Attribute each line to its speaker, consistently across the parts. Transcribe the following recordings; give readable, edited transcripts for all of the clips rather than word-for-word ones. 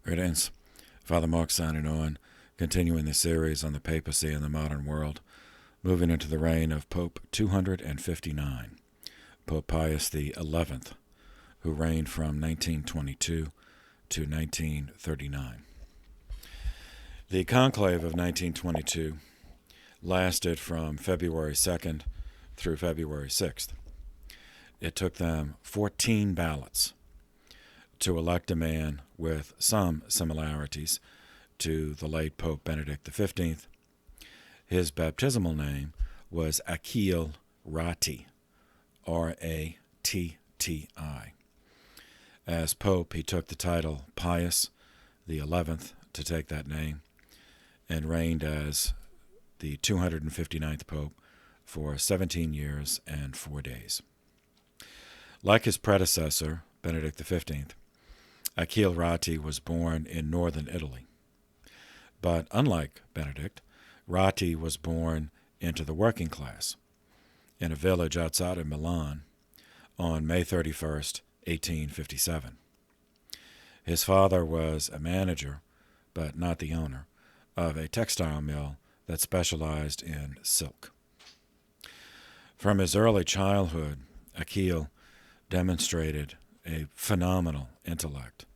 Speaker 1: Greetings. Father Mark signing on, continuing the series on the papacy in the modern world, moving into the reign of Pope 259, Pope Pius XI, who reigned from 1922 to 1939. The conclave of 1922 lasted from February 2nd through February 6th. It took them 14 ballots to elect a man with some similarities to the late Pope Benedict XV. His baptismal name was Achille Ratti, R-A-T-T-I. As Pope, he took the title Pius XI to take that name, and reigned as the 259th Pope for 17 years and 4 days. Like his predecessor, Benedict XV, Achille Ratti was born in northern Italy. But unlike Benedict, Ratti was born into the working class in a village outside of Milan on May 31st, 1857. His father was a manager, but not the owner, of a textile mill that specialized in silk. From his early childhood, Achille demonstrated a phenomenal intellect.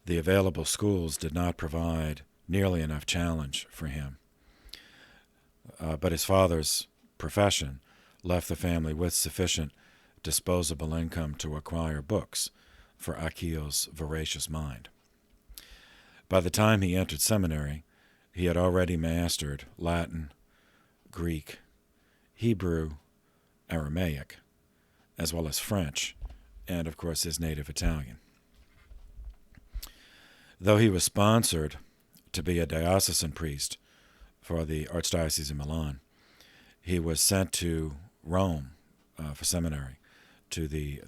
Speaker 1: The available schools did not provide nearly enough challenge for him, but his father's profession left the family with sufficient disposable income to acquire books for Achille's voracious mind. By the time he entered seminary, he had already mastered Latin, Greek, Hebrew, Aramaic, as well as French, and of course his native Italian. Though he was sponsored to be a diocesan priest for the Archdiocese of Milan, he was sent to Rome for seminary, to the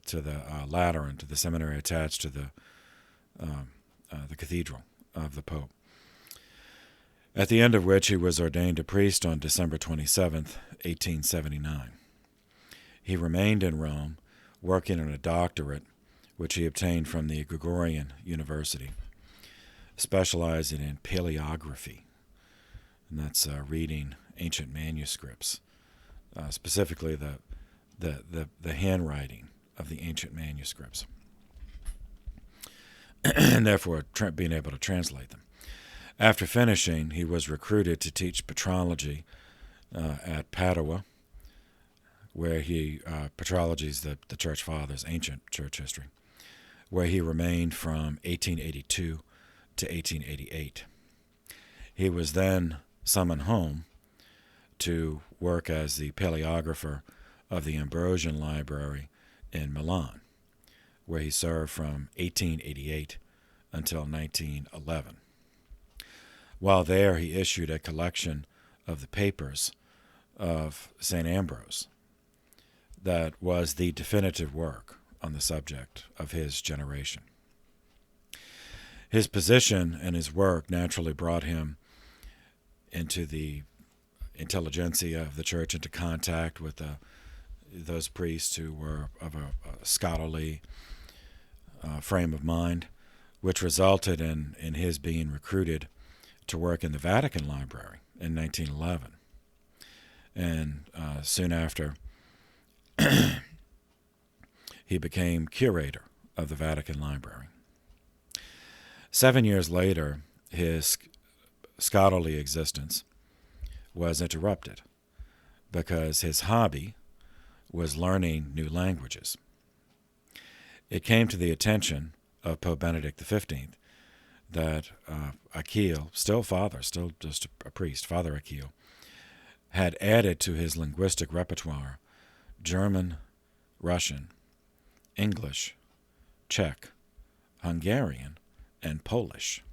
Speaker 1: Lateran, to the seminary attached to the cathedral of the Pope. At the end of which he was ordained a priest on December 27th, 1879. He remained in Rome, working on a doctorate which he obtained from the Gregorian University, specializing in paleography, and that's reading ancient manuscripts, specifically the handwriting of the ancient manuscripts, and therefore being able to translate them. After finishing, he was recruited to teach patrology at Padua, where patrology is the Church Fathers, ancient church history, where he remained from 1882 to 1888. He was then summoned home to work as the paleographer of the Ambrosian Library in Milan, where he served from 1888 until 1911. While there, he issued a collection of the papers of St. Ambrose that was the definitive work on the subject of his generation. His position and his work naturally brought him into the intelligentsia of the church, into contact with those priests who were of a scholarly frame of mind, which resulted in his being recruited to work in the Vatican Library in 1911. And soon after, he became curator of the Vatican Library. 7 years later, his scholarly existence was interrupted because his hobby was learning new languages. It came to the attention of Pope Benedict XV that Achille, still just a priest, Father Achille, had added to his linguistic repertoire German, Russian, English, Czech, Hungarian, and Polish.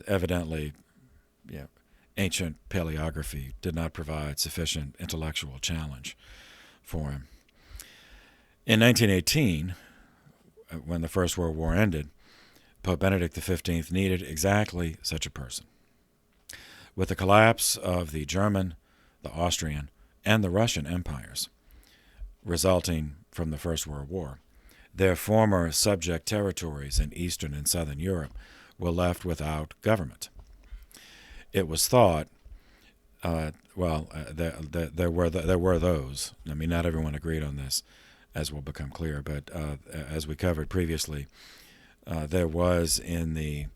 Speaker 1: Evidently, ancient paleography did not provide sufficient intellectual challenge for him. In 1918, when the First World War ended, Pope Benedict XV needed exactly such a person. With the collapse of the German, the Austrian, and the Russian empires, resulting from the First World War, their former subject territories in Eastern and Southern Europe were left without government. It was thought, there were those. I mean, not everyone agreed on this, as will become clear. But as we covered previously, there was in the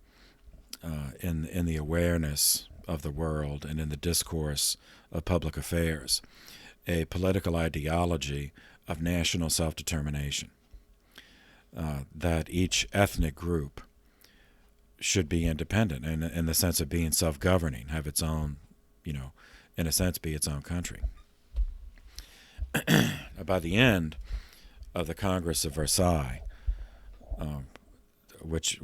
Speaker 1: awareness of the world and in the discourse of public affairs a political ideology of national self-determination, that each ethnic group should be independent and in the sense of being self-governing, have its own, in a sense, be its own country. By the end of the Congress of Versailles, which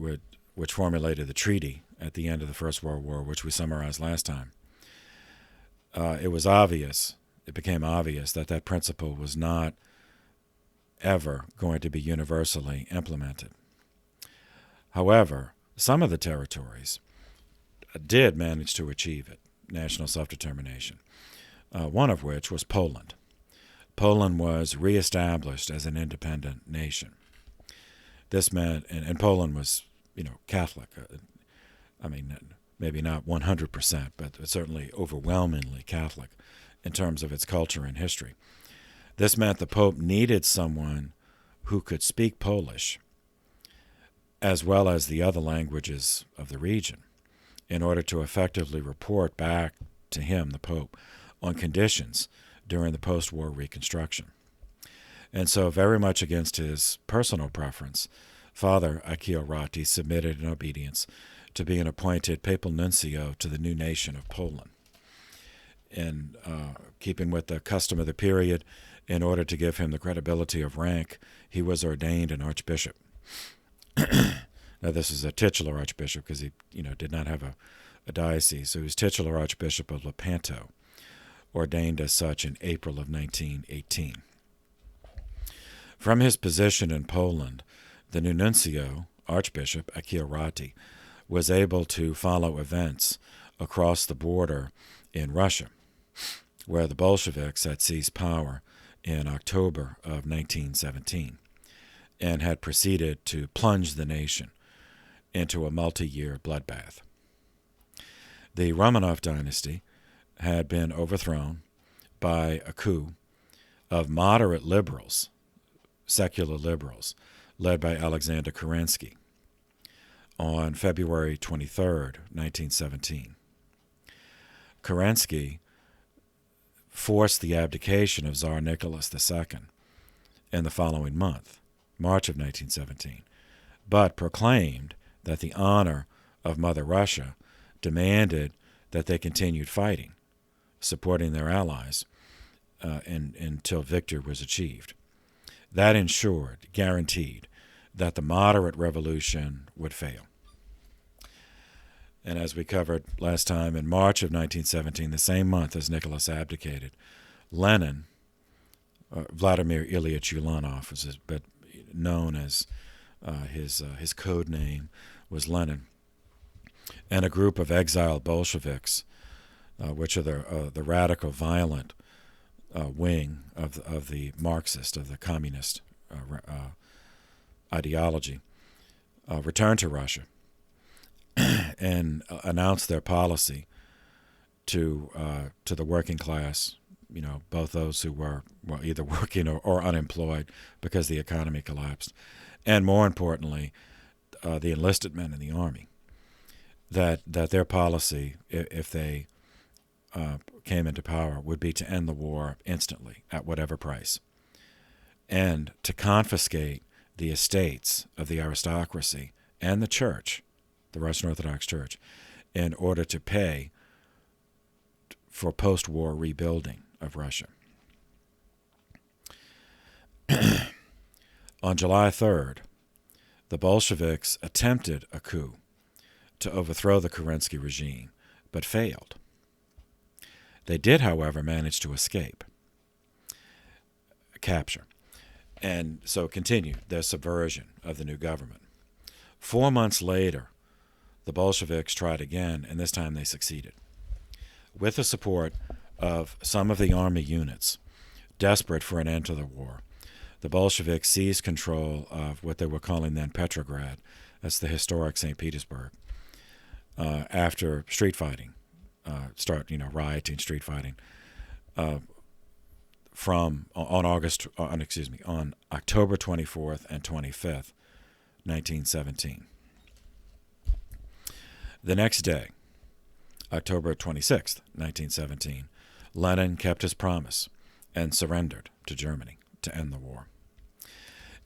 Speaker 1: formulated the treaty at the end of the First World War, which we summarized last time, it became obvious that principle was not ever going to be universally implemented. However, some of the territories did manage to achieve it, national self-determination, one of which was Poland. Poland was reestablished as an independent nation. This meant, and Poland was, Catholic. I mean, maybe not 100%, but certainly overwhelmingly Catholic in terms of its culture and history. This meant the Pope needed someone who could speak Polish as well as the other languages of the region in order to effectively report back to him, the Pope, on conditions during the post-war reconstruction. And so, very much against his personal preference, Father Akio submitted in obedience to be an appointed papal nuncio to the new nation of Poland. In keeping with the custom of the period, in order to give him the credibility of rank, he was ordained an archbishop. Now, this is a titular archbishop because he, did not have a diocese. So he was titular archbishop of Lepanto, ordained as such in April of 1918. From his position in Poland, the new nuncio, Archbishop Akio was able to follow events across the border in Russia, where the Bolsheviks had seized power in October of 1917 and had proceeded to plunge the nation into a multi-year bloodbath. The Romanov dynasty had been overthrown by a coup of moderate liberals, secular liberals, led by Alexander Kerensky on February 23rd, 1917. Kerensky forced the abdication of Tsar Nicholas II in the following month, March of 1917, but proclaimed that the honor of Mother Russia demanded that they continued fighting, supporting their allies, until victory was achieved. That guaranteed, that the moderate revolution would fail. And as we covered last time, in March of 1917, the same month as Nicholas abdicated, Lenin, Vladimir Ilyich Ulyanov, but known as his code name was Lenin, and a group of exiled Bolsheviks, which are the radical, violent wing of the Marxist, of the communist ideology, returned to Russia and announced their policy to the working class, both those who were either working or unemployed because the economy collapsed, and more importantly, the enlisted men in the army, that their policy, if they came into power, would be to end the war instantly at whatever price, and to confiscate the estates of the aristocracy and the church, the Russian Orthodox Church, in order to pay for post-war rebuilding of Russia. On July 3rd, the Bolsheviks attempted a coup to overthrow the Kerensky regime, but failed. They did, however, manage to escape capture, and so continued their subversion of the new government. 4 months later, the Bolsheviks tried again, and this time they succeeded. With the support of some of the army units, desperate for an end to the war, the Bolsheviks seized control of what they were calling then Petrograd. That's the historic St. Petersburg. After street fighting, rioting, street fighting, on October 24th and 25th, 1917. The next day, October 26th, 1917, Lenin kept his promise and surrendered to Germany to end the war.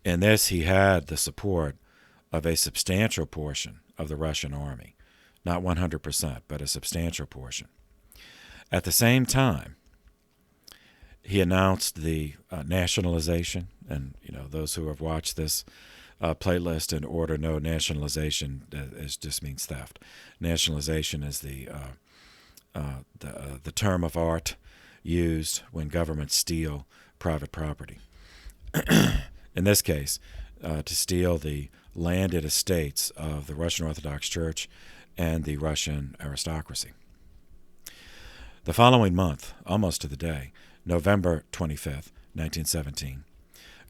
Speaker 1: In this, he had the support of a substantial portion of the Russian army, not 100%, but a substantial portion. At the same time, he announced the nationalization, and those who have watched this playlist in order know nationalization just means theft. Nationalization is the term of art used when governments steal private property. In this case, to steal the landed estates of the Russian Orthodox Church and the Russian aristocracy. The following month, almost to the day, November 25th, 1917,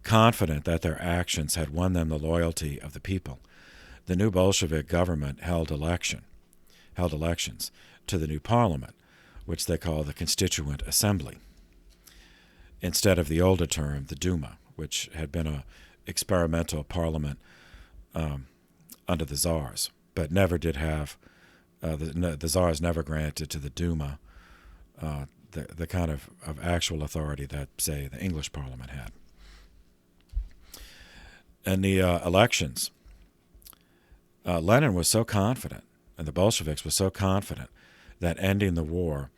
Speaker 1: confident that their actions had won them the loyalty of the people, the new Bolshevik government held elections to the new parliament, which they call the Constituent Assembly, instead of the older term, the Duma, which had been an experimental parliament under the Tsars, but never did have, the Tsars never granted to the Duma the kind of actual authority that, say, the English Parliament had. In the elections, Lenin was so confident, and the Bolsheviks were so confident, that ending the war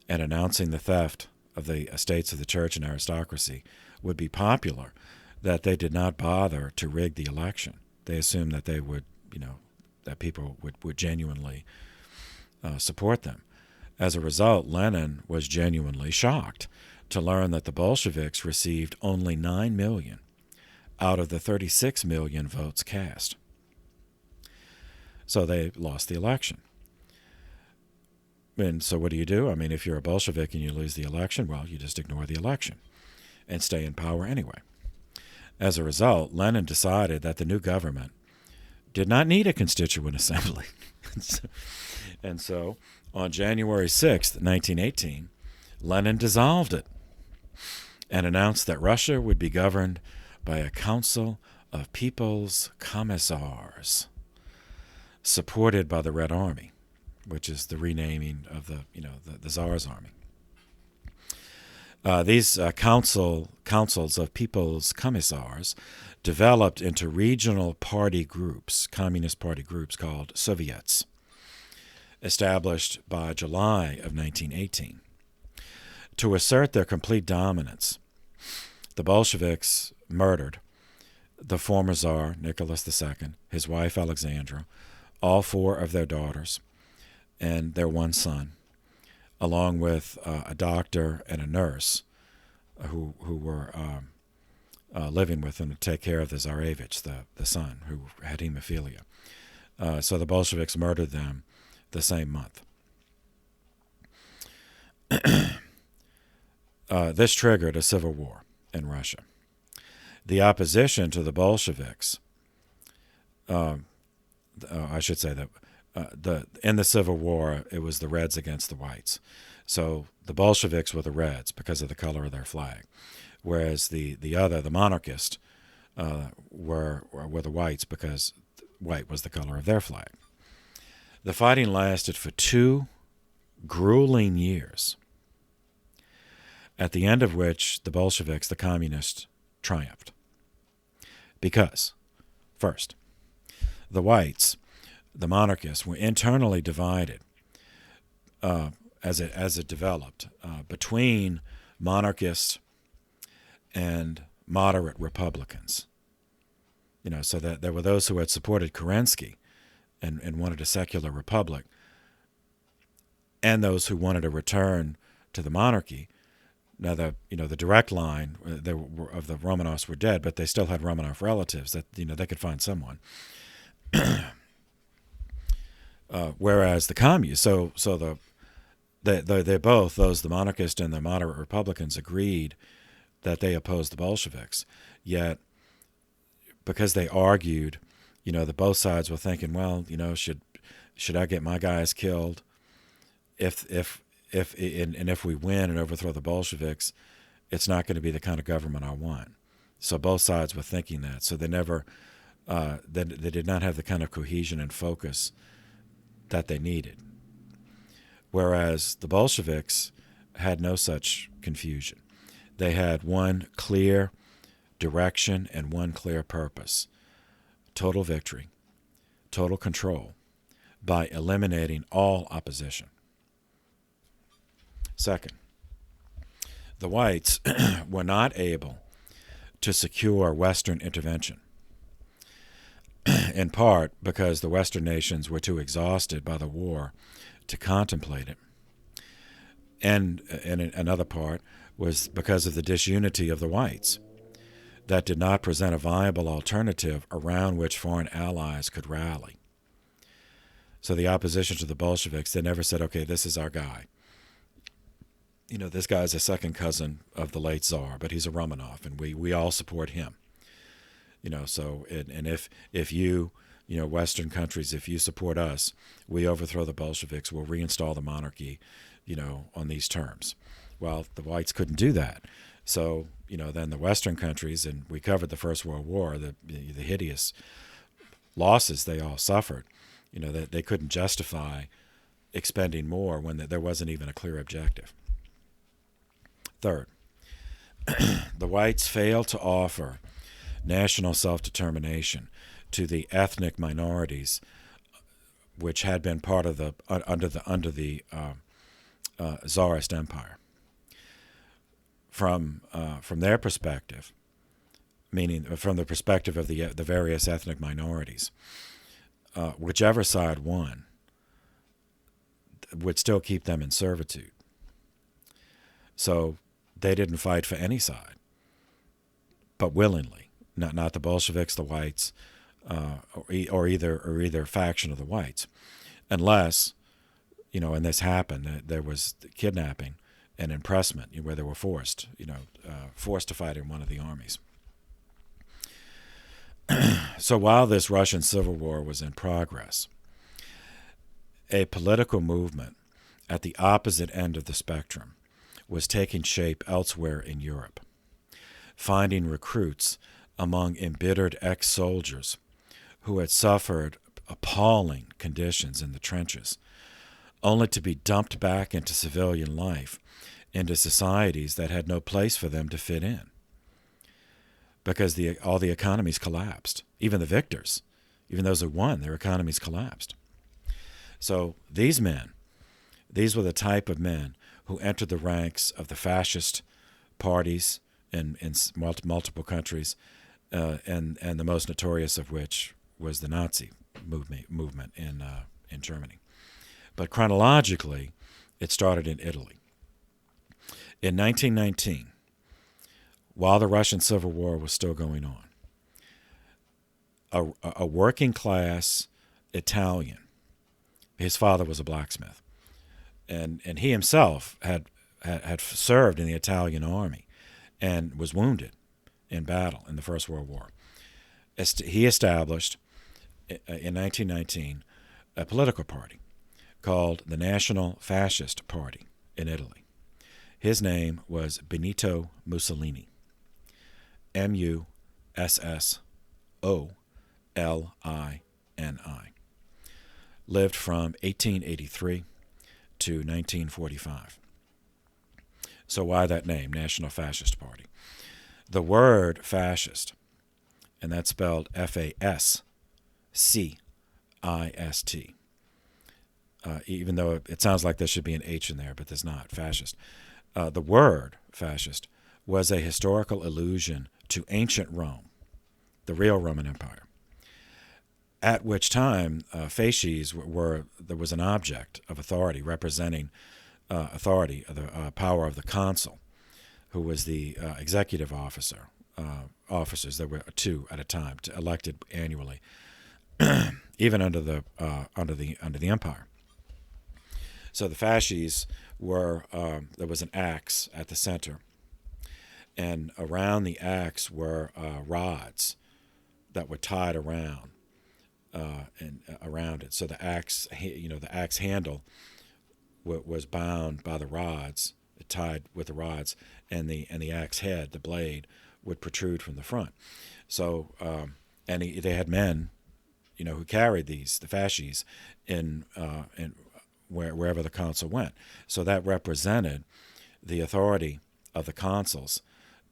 Speaker 1: and announcing the theft of the estates of the church and aristocracy would be popular, that they did not bother to rig the election. They assumed that they would, that people would genuinely support them. As a result, Lenin was genuinely shocked to learn that the Bolsheviks received only 9 million out of the 36 million votes cast. So they lost the election. And so what do you do? I mean, if you're a Bolshevik and you lose the election, well, you just ignore the election and stay in power anyway. As a result, Lenin decided that the new government did not need a constituent assembly. And so on January 6th, 1918, Lenin dissolved it and announced that Russia would be governed by a council of people's commissars, supported by the Red Army, which is the renaming of the Tsar's army. These councils of people's commissars developed into regional party groups, communist party groups called Soviets, established by July of 1918. To assert their complete dominance, the Bolsheviks murdered the former Tsar, Nicholas II, his wife Alexandra, all 4 of their daughters, and their one son, along with a doctor and a nurse who were living with them to take care of the Tsarevich, the son, who had hemophilia. So the Bolsheviks murdered them the same month. This triggered a civil war in Russia. The opposition to the Bolsheviks, I should say that in the Civil War, it was the Reds against the Whites. So the Bolsheviks were the Reds because of the color of their flag, whereas the monarchists, were the Whites because white was the color of their flag. The fighting lasted for 2 grueling years, at the end of which the Bolsheviks, the communists, triumphed. Because, first, the whites, the monarchists, were internally divided as it developed between monarchists and moderate Republicans. So that there were those who had supported Kerensky and wanted a secular republic, and those who wanted a return to the monarchy. Now, the direct line of the Romanovs were dead, but they still had Romanov relatives that they could find someone. Whereas the communists, they both, the monarchists and the moderate Republicans, agreed that they opposed the Bolsheviks. Yet, because they argued, that both sides were thinking, well, should I get my guys killed if we win and overthrow the Bolsheviks, it's not going to be the kind of government I want. So both sides were thinking that. So they never, they did not have the kind of cohesion and focus that they needed. Whereas the Bolsheviks had no such confusion. They had one clear direction and one clear purpose: total victory, total control, by eliminating all opposition. Second, the whites were not able to secure Western intervention, in part because the Western nations were too exhausted by the war to contemplate it, and another part was because of the disunity of the whites that did not present a viable alternative around which foreign allies could rally. So the opposition to the Bolsheviks, they never said, okay, this is our guy. This guy's a second cousin of the late Tsar, but he's a Romanov, and we all support him. So if you, Western countries, if you support us, we overthrow the Bolsheviks, we'll reinstall the monarchy, on these terms. Well, the whites couldn't do that. So, then the Western countries, and we covered the First World War, the hideous losses they all suffered, that they couldn't justify expending more when there wasn't even a clear objective. Third, the whites failed to offer national self-determination to the ethnic minorities which had been part of under the Tsarist Empire. From their perspective, meaning from the perspective of the various ethnic minorities, whichever side won would still keep them in servitude. So they didn't fight for any side, but willingly. Not the Bolsheviks, the whites, or either faction of the whites, unless, and this happened, there was kidnapping and impressment where they were forced to fight in one of the armies. So while this Russian Civil War was in progress, a political movement at the opposite end of the spectrum was taking shape elsewhere in Europe, finding recruits among embittered ex-soldiers who had suffered appalling conditions in the trenches, only to be dumped back into civilian life, into societies that had no place for them to fit in, because all the economies collapsed. Even the victors, even those who won, their economies collapsed. So these were the type of men who entered the ranks of the fascist parties in multiple countries, and the most notorious of which was the Nazi movement in Germany. But chronologically, it started in Italy. In 1919, while the Russian Civil War was still going on, a working class Italian, his father was a blacksmith, and he himself had served in the Italian army and was wounded in battle in the First World War. He established in 1919 a political party called the National Fascist Party in Italy. His name was Benito Mussolini, Mussolini, lived from 1883 to 1945. So why that name, National Fascist Party? The word fascist, and that's spelled Fascist, even though it sounds like there should be an H in there, but there's not, fascist. The word fascist was a historical allusion to ancient Rome, the real Roman Empire, at which time fasces there was an object of authority representing authority, the power of the consul, who was the executive officer. Officers, there were two at a time, elected annually, even under the empire. So the fasces were there was an axe at the center, and around the axe were rods that were tied around and around it. So the axe, the axe handle was bound by the rods, tied with the rods, and the axe head, the blade, would protrude from the front. So they had men, who carried the fasces in wherever the consul went. So that represented the authority of the consuls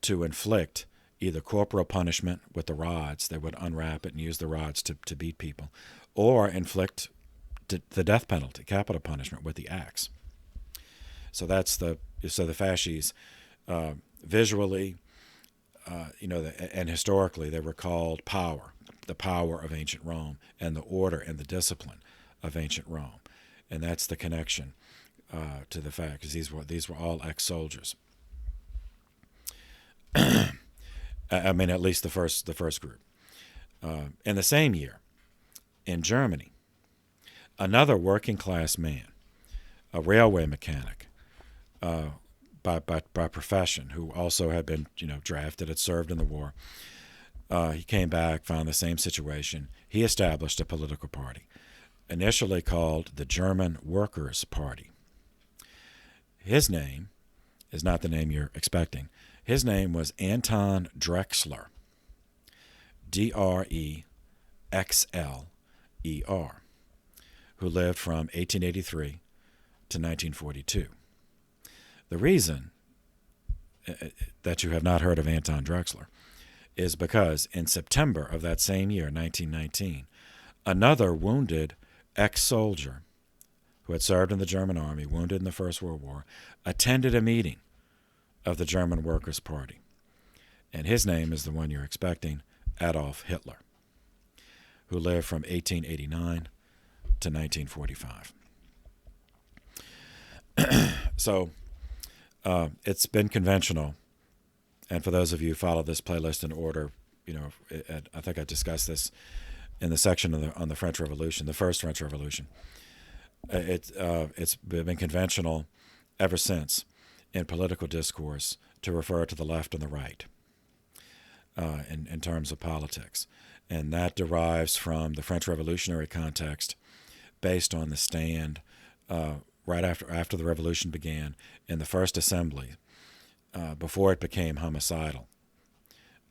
Speaker 1: to inflict either corporal punishment with the rods. They would unwrap it and use the rods to beat people, or inflict the death penalty, capital punishment, with the axe. So the fasces, visually, and historically, they were called power, the power of ancient Rome, and the order and the discipline of ancient Rome, and that's the connection to the fact, because these were all ex-soldiers. I mean, at least the first group. In the same year, in Germany, another working class man, a railway mechanic, by profession, who also had been drafted, had served in the war. He came back, found the same situation. He established a political party, initially called the German Workers' Party. His name is not the name you're expecting. His name was Anton Drexler, Drexler, who lived from 1883 to 1942. The reason that you have not heard of Anton Drexler is because in September of that same year, 1919, another wounded ex-soldier who had served in the German army, wounded in the First World War, attended a meeting of the German Workers' Party. And his name is the one you're expecting, Adolf Hitler, who lived from 1889 to 1945. So it's been conventional, and for those of you who follow this playlist in order, I think I discussed this in the section on the French Revolution, the first French Revolution. It's been conventional ever since in political discourse to refer to the left and the right in terms of politics. And that derives from the French Revolutionary context based on the stand right after the revolution began in the First Assembly, before it became homicidal.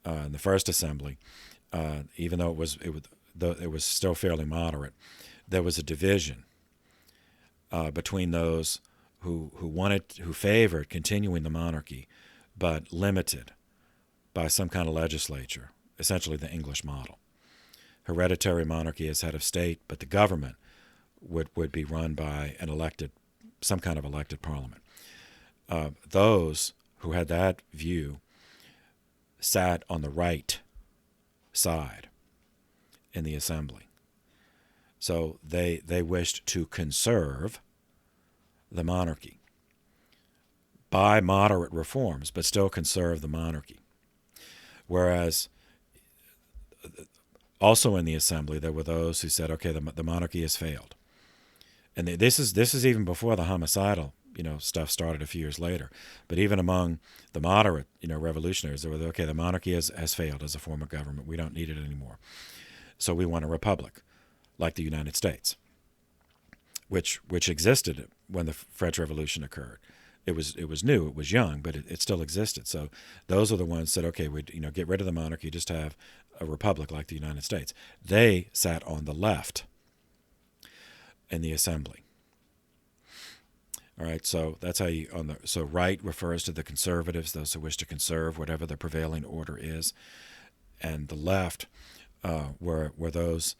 Speaker 1: In the First Assembly, even though it was still fairly moderate, there was a division between those who favored continuing the monarchy, but limited by some kind of legislature, essentially the English model. Hereditary monarchy as head of state, but the government would be run by some kind of elected parliament. Those who had that view sat on the right side in the assembly. So they wished to conserve the monarchy by moderate reforms, but still conserve the monarchy. Whereas also in the assembly, there were those who said, okay, the monarchy has failed. And this is even before the homicidal stuff started a few years later. But even among the moderate revolutionaries, they were, okay, the monarchy has failed as a form of government. We don't need it anymore. So we want a republic, like the United States, which existed when the French Revolution occurred. It was new, it was young, but it still existed. So those are the ones that said, okay, we get rid of the monarchy, just have a republic like the United States. They sat on the left in the assembly. All right, so that's how so right refers to the conservatives, those who wish to conserve whatever the prevailing order is, and the left were those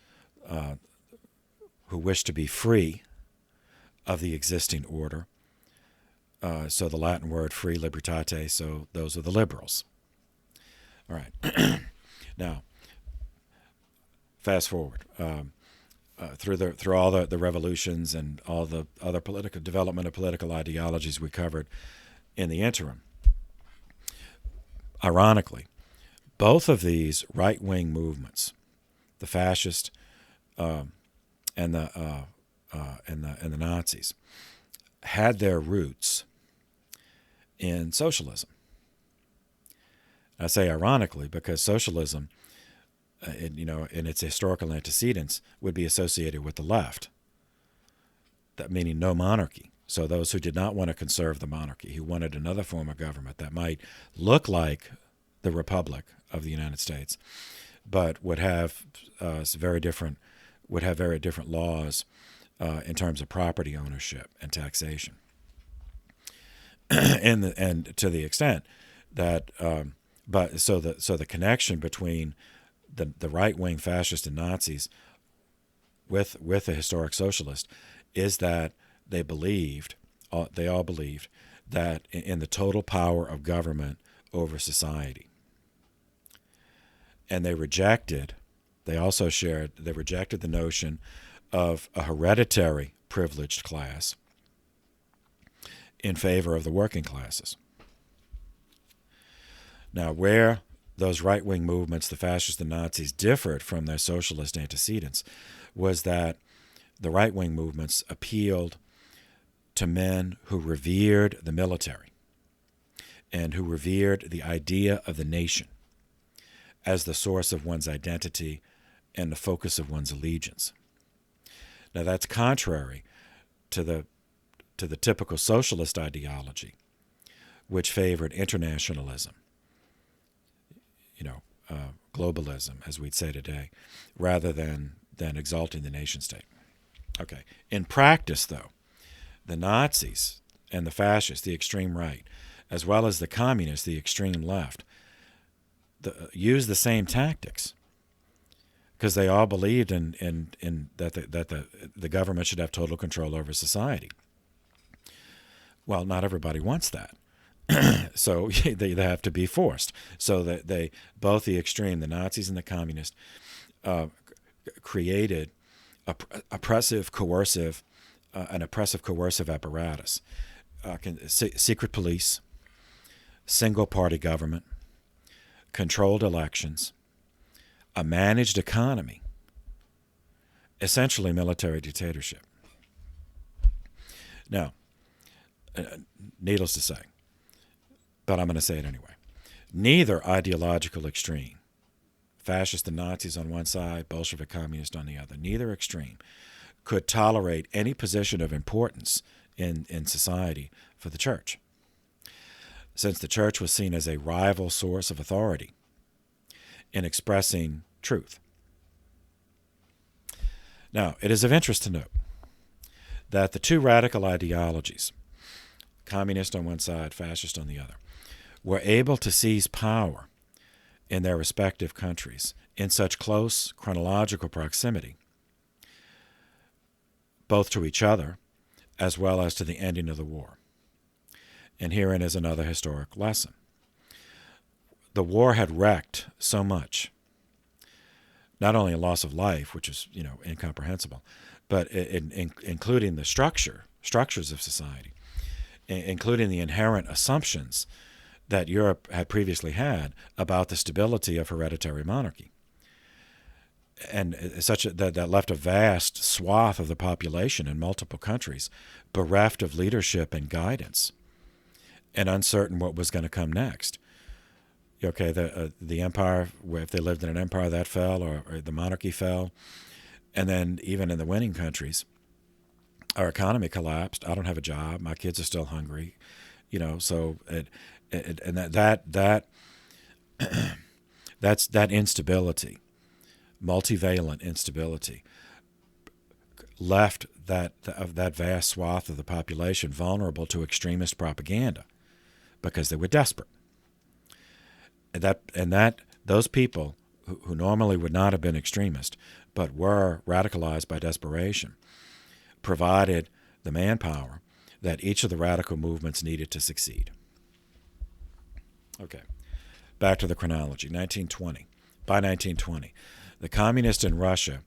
Speaker 1: who wish to be free of the existing order. So the Latin word free, libertate, so those are the liberals. All right. Now, fast forward. Through all the revolutions and all the other political development of political ideologies we covered in the interim, ironically, both of these right-wing movements, the fascist and the Nazis, had their roots in socialism. I say ironically because socialism, in its historical antecedents, would be associated with the left, that meaning no monarchy. So those who did not want to conserve the monarchy, who wanted another form of government that might look like the Republic of the United States, but would have very different laws in terms of property ownership and taxation, and to the extent that, so the connection between the right wing fascists and Nazis with the historic socialist is that they all believed that in the total power of government over society. And they rejected the notion of a hereditary privileged class in favor of the working classes. Now, where those right-wing movements, the fascists and Nazis, differed from their socialist antecedents was that the right-wing movements appealed to men who revered the military and who revered the idea of the nation as the source of one's identity and the focus of one's allegiance. Now that's contrary to the typical socialist ideology, which favored internationalism, globalism, as we'd say today, rather than exalting the nation state. Okay. In practice, though, the Nazis and the fascists, the extreme right, as well as the communists, the extreme left, used the same tactics because they all believed in that the government should have total control over society. Well, not everybody wants that. So they have to be forced. So that both the extreme, the Nazis and the communists, created an oppressive coercive apparatus, secret police, single party government, controlled elections, a managed economy, essentially military dictatorship. Now, needless to say, but I'm going to say it anyway, neither ideological extreme, fascist and Nazis on one side, Bolshevik communist on the other, neither extreme could tolerate any position of importance in society for the church, since the church was seen as a rival source of authority in expressing truth. Now, it is of interest to note that the two radical ideologies, communist on one side, fascist on the other, were able to seize power in their respective countries in such close chronological proximity, both to each other as well as to the ending of the war. And herein is another historic lesson. The war had wrecked so much, not only a loss of life, which is incomprehensible, but including the structures of society, including the inherent assumptions that Europe had previously had about the stability of hereditary monarchy, and that left a vast swath of the population in multiple countries bereft of leadership and guidance, and uncertain what was going to come next. Okay, the empire, if they lived in an empire, that fell, or the monarchy fell, and then even in the winning countries, our economy collapsed. I don't have a job. My kids are still hungry. So that's that instability, multivalent instability, left that vast swath of the population vulnerable to extremist propaganda because they were desperate. Those people who normally would not have been extremist but were radicalized by desperation provided the manpower that each of the radical movements needed to succeed. Okay, back to the chronology. 1920. By 1920, the communists in Russia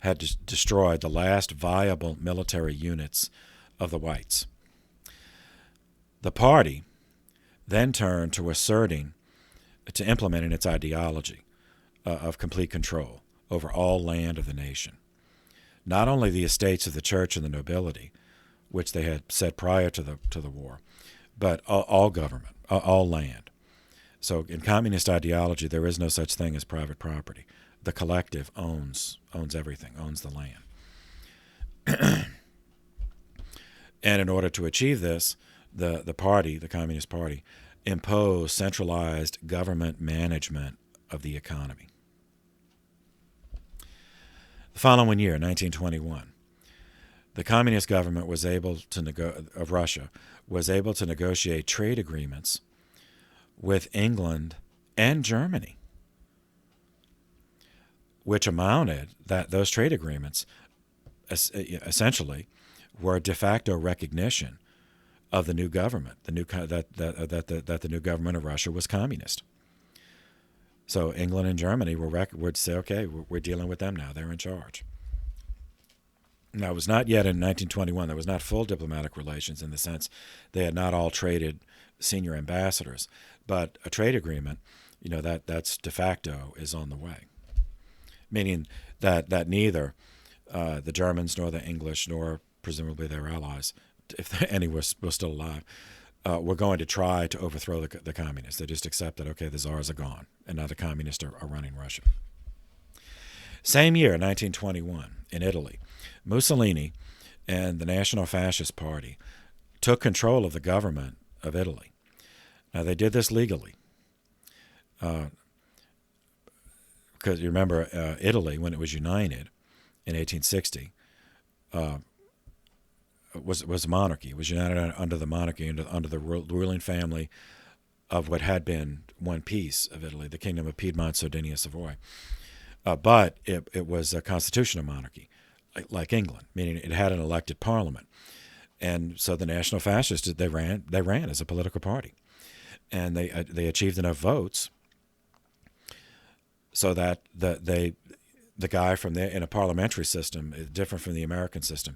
Speaker 1: had destroyed the last viable military units of the whites. The party then turned to implementing its ideology of complete control over all land of the nation. Not only the estates of the church and the nobility, which they had said prior to the war, but all government, all land, So in communist ideology, there is no such thing as private property. The collective owns everything, owns the land. And in order to achieve this, the party, the Communist Party, imposed centralized government management of the economy. The following year, 1921, the communist government of Russia was able to negotiate trade agreements with England and Germany, which amounted that those trade agreements essentially were a de facto recognition of the new government, that the new government of Russia was communist. So England and Germany would say, okay, we're dealing with them now. They're in charge. Now, it was not yet in 1921. There was not full diplomatic relations in the sense they had not all traded senior ambassadors. But a trade agreement, that's de facto is on the way, meaning that neither the Germans nor the English nor presumably their allies, if any were still alive, were going to try to overthrow the communists. They just accepted, okay, the czars are gone, and now the communists are running Russia. Same year, 1921, in Italy, Mussolini and the National Fascist Party took control of the government of Italy. Now, they did this legally. Because you remember, Italy, when it was united in 1860, was a monarchy. It was united under the monarchy, under the ruling family of what had been one piece of Italy, the Kingdom of Piedmont, Sardinia, Savoy. But it was a constitutional monarchy, like England, meaning it had an elected parliament. And so the National Fascists, they ran as a political party. And they achieved enough votes so that the guy from there in a parliamentary system is different from the American system.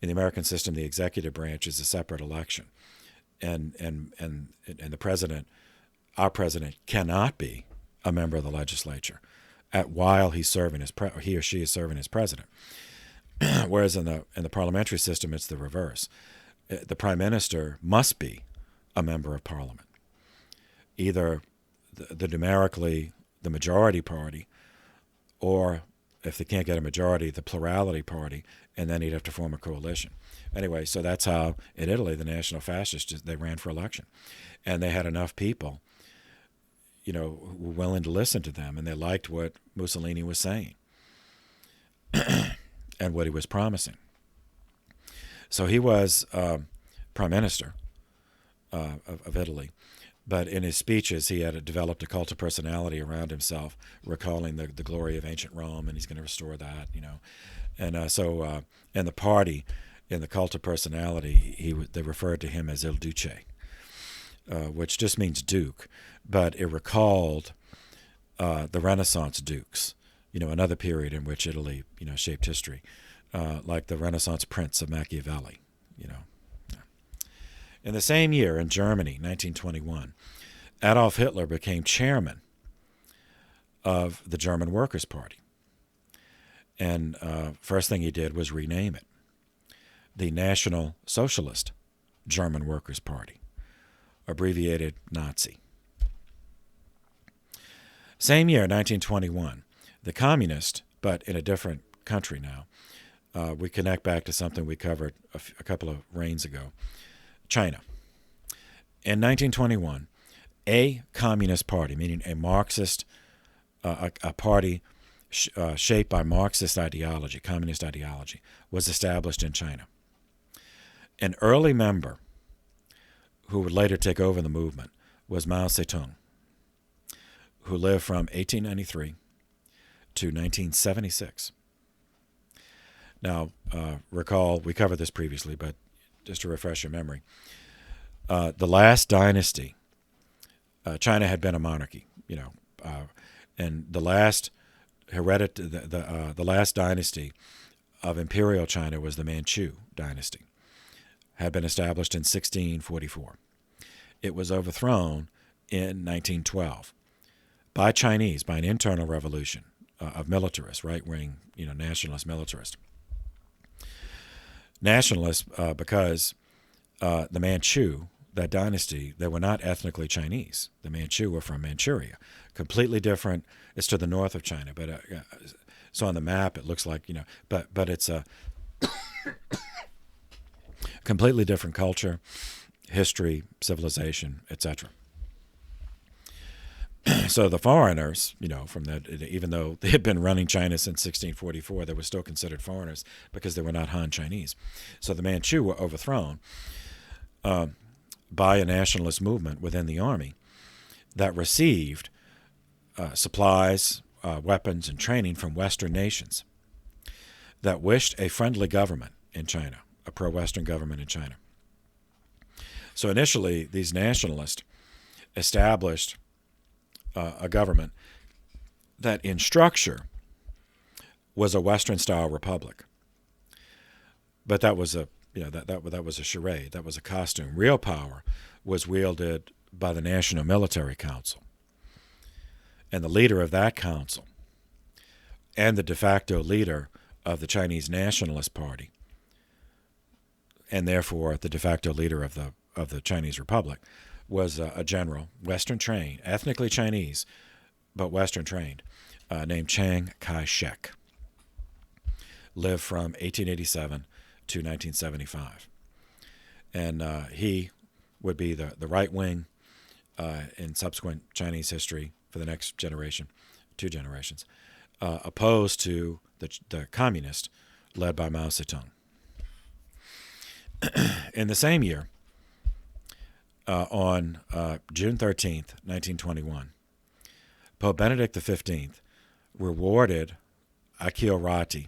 Speaker 1: In the American system, the executive branch is a separate election, and the president, our president, cannot be a member of the legislature while he's serving he or she is serving as president. Whereas in the parliamentary system, it's the reverse. The prime minister must be a member of parliament, either the numerically the majority party, or if they can't get a majority, the plurality party, and then he'd have to form a coalition. Anyway, so that's how in Italy the National Fascists, they ran for election, and they had enough people, who were willing to listen to them, and they liked what Mussolini was saying and what he was promising. So he was prime minister of Italy. But in his speeches, he had developed a cult of personality around himself, recalling the glory of ancient Rome, and he's going to restore that, And so in the party, in the cult of personality, they referred to him as Il Duce, which just means duke. But it recalled the Renaissance dukes, another period in which Italy, shaped history, like the Renaissance prince of Machiavelli, In the same year, in Germany, 1921, Adolf Hitler became chairman of the German Workers' Party. And first thing he did was rename it the National Socialist German Workers' Party, abbreviated Nazi. Same year, 1921, the communist, but in a different country now, we connect back to something we covered a couple of reigns ago, China. In 1921, a communist party, meaning a Marxist, a party shaped by Marxist ideology, communist ideology, was established in China. An early member who would later take over the movement was Mao Zedong, who lived from 1893 to 1976. Now, recall, we covered this previously, but just to refresh your memory, the last dynasty, China had been a monarchy, and the last the last dynasty of imperial China was the Manchu dynasty, had been established in 1644. It was overthrown in 1912 by Chinese, by an internal revolution of militarists, right-wing, nationalist militarists. Nationalists because the Manchu, that dynasty, they were not ethnically Chinese. The Manchu were from Manchuria, completely different. It's to the north of China, but so on the map it looks like, but it's a completely different culture, history, civilization, etc. So the foreigners, from that, even though they had been running China since 1644, they were still considered foreigners because they were not Han Chinese. So the Manchu were overthrown by a nationalist movement within the army that received supplies, weapons, and training from Western nations that wished a friendly government in China, a pro-Western government in China. So initially, these nationalists established a government that in structure was a Western-style republic. But that was a that was a charade. That was a costume. Real power was wielded by the National Military Council. And the leader of that council and the de facto leader of the Chinese Nationalist Party, and therefore the de facto leader of the Chinese Republic, was a general, Western trained, ethnically Chinese, but Western trained, named Chiang Kai-shek. Lived from 1887 to 1975. And he would be the right wing in subsequent Chinese history for the next generation, 2 generations, opposed to the communist led by Mao Zedong. In the same year, on June 13th, 1921, Pope Benedict XV rewarded Akio Ratti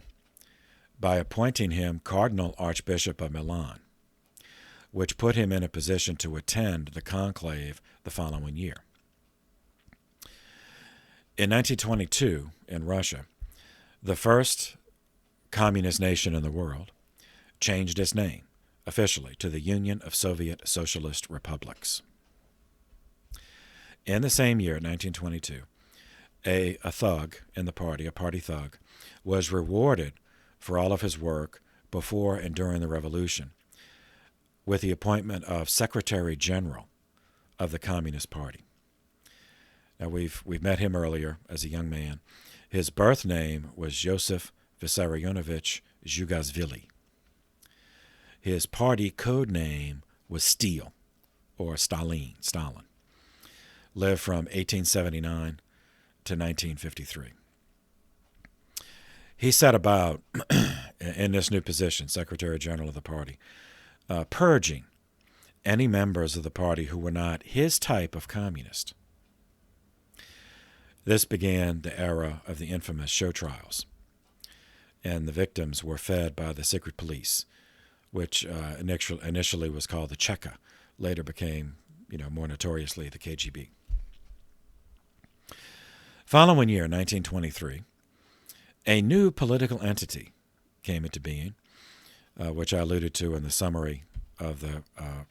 Speaker 1: by appointing him Cardinal Archbishop of Milan, which put him in a position to attend the conclave the following year. In 1922, in Russia, the first communist nation in the world changed its name officially to the Union of Soviet Socialist Republics. In the same year, 1922, a thug in the party, a party thug, was rewarded for all of his work before and during the revolution with the appointment of Secretary General of the Communist Party. Now, we've met him earlier as a young man. His birth name was Joseph Vissarionovich Zhugashvili. His party code name was Steel, or Stalin. Lived from 1879 to 1953. He set about, in this new position, Secretary General of the party, purging any members of the party who were not his type of communist. This began the era of the infamous show trials, and the victims were fed by the secret police, which initially was called the Cheka, later became, more notoriously the KGB. Following year, 1923, a new political entity came into being, which I alluded to in the summary of the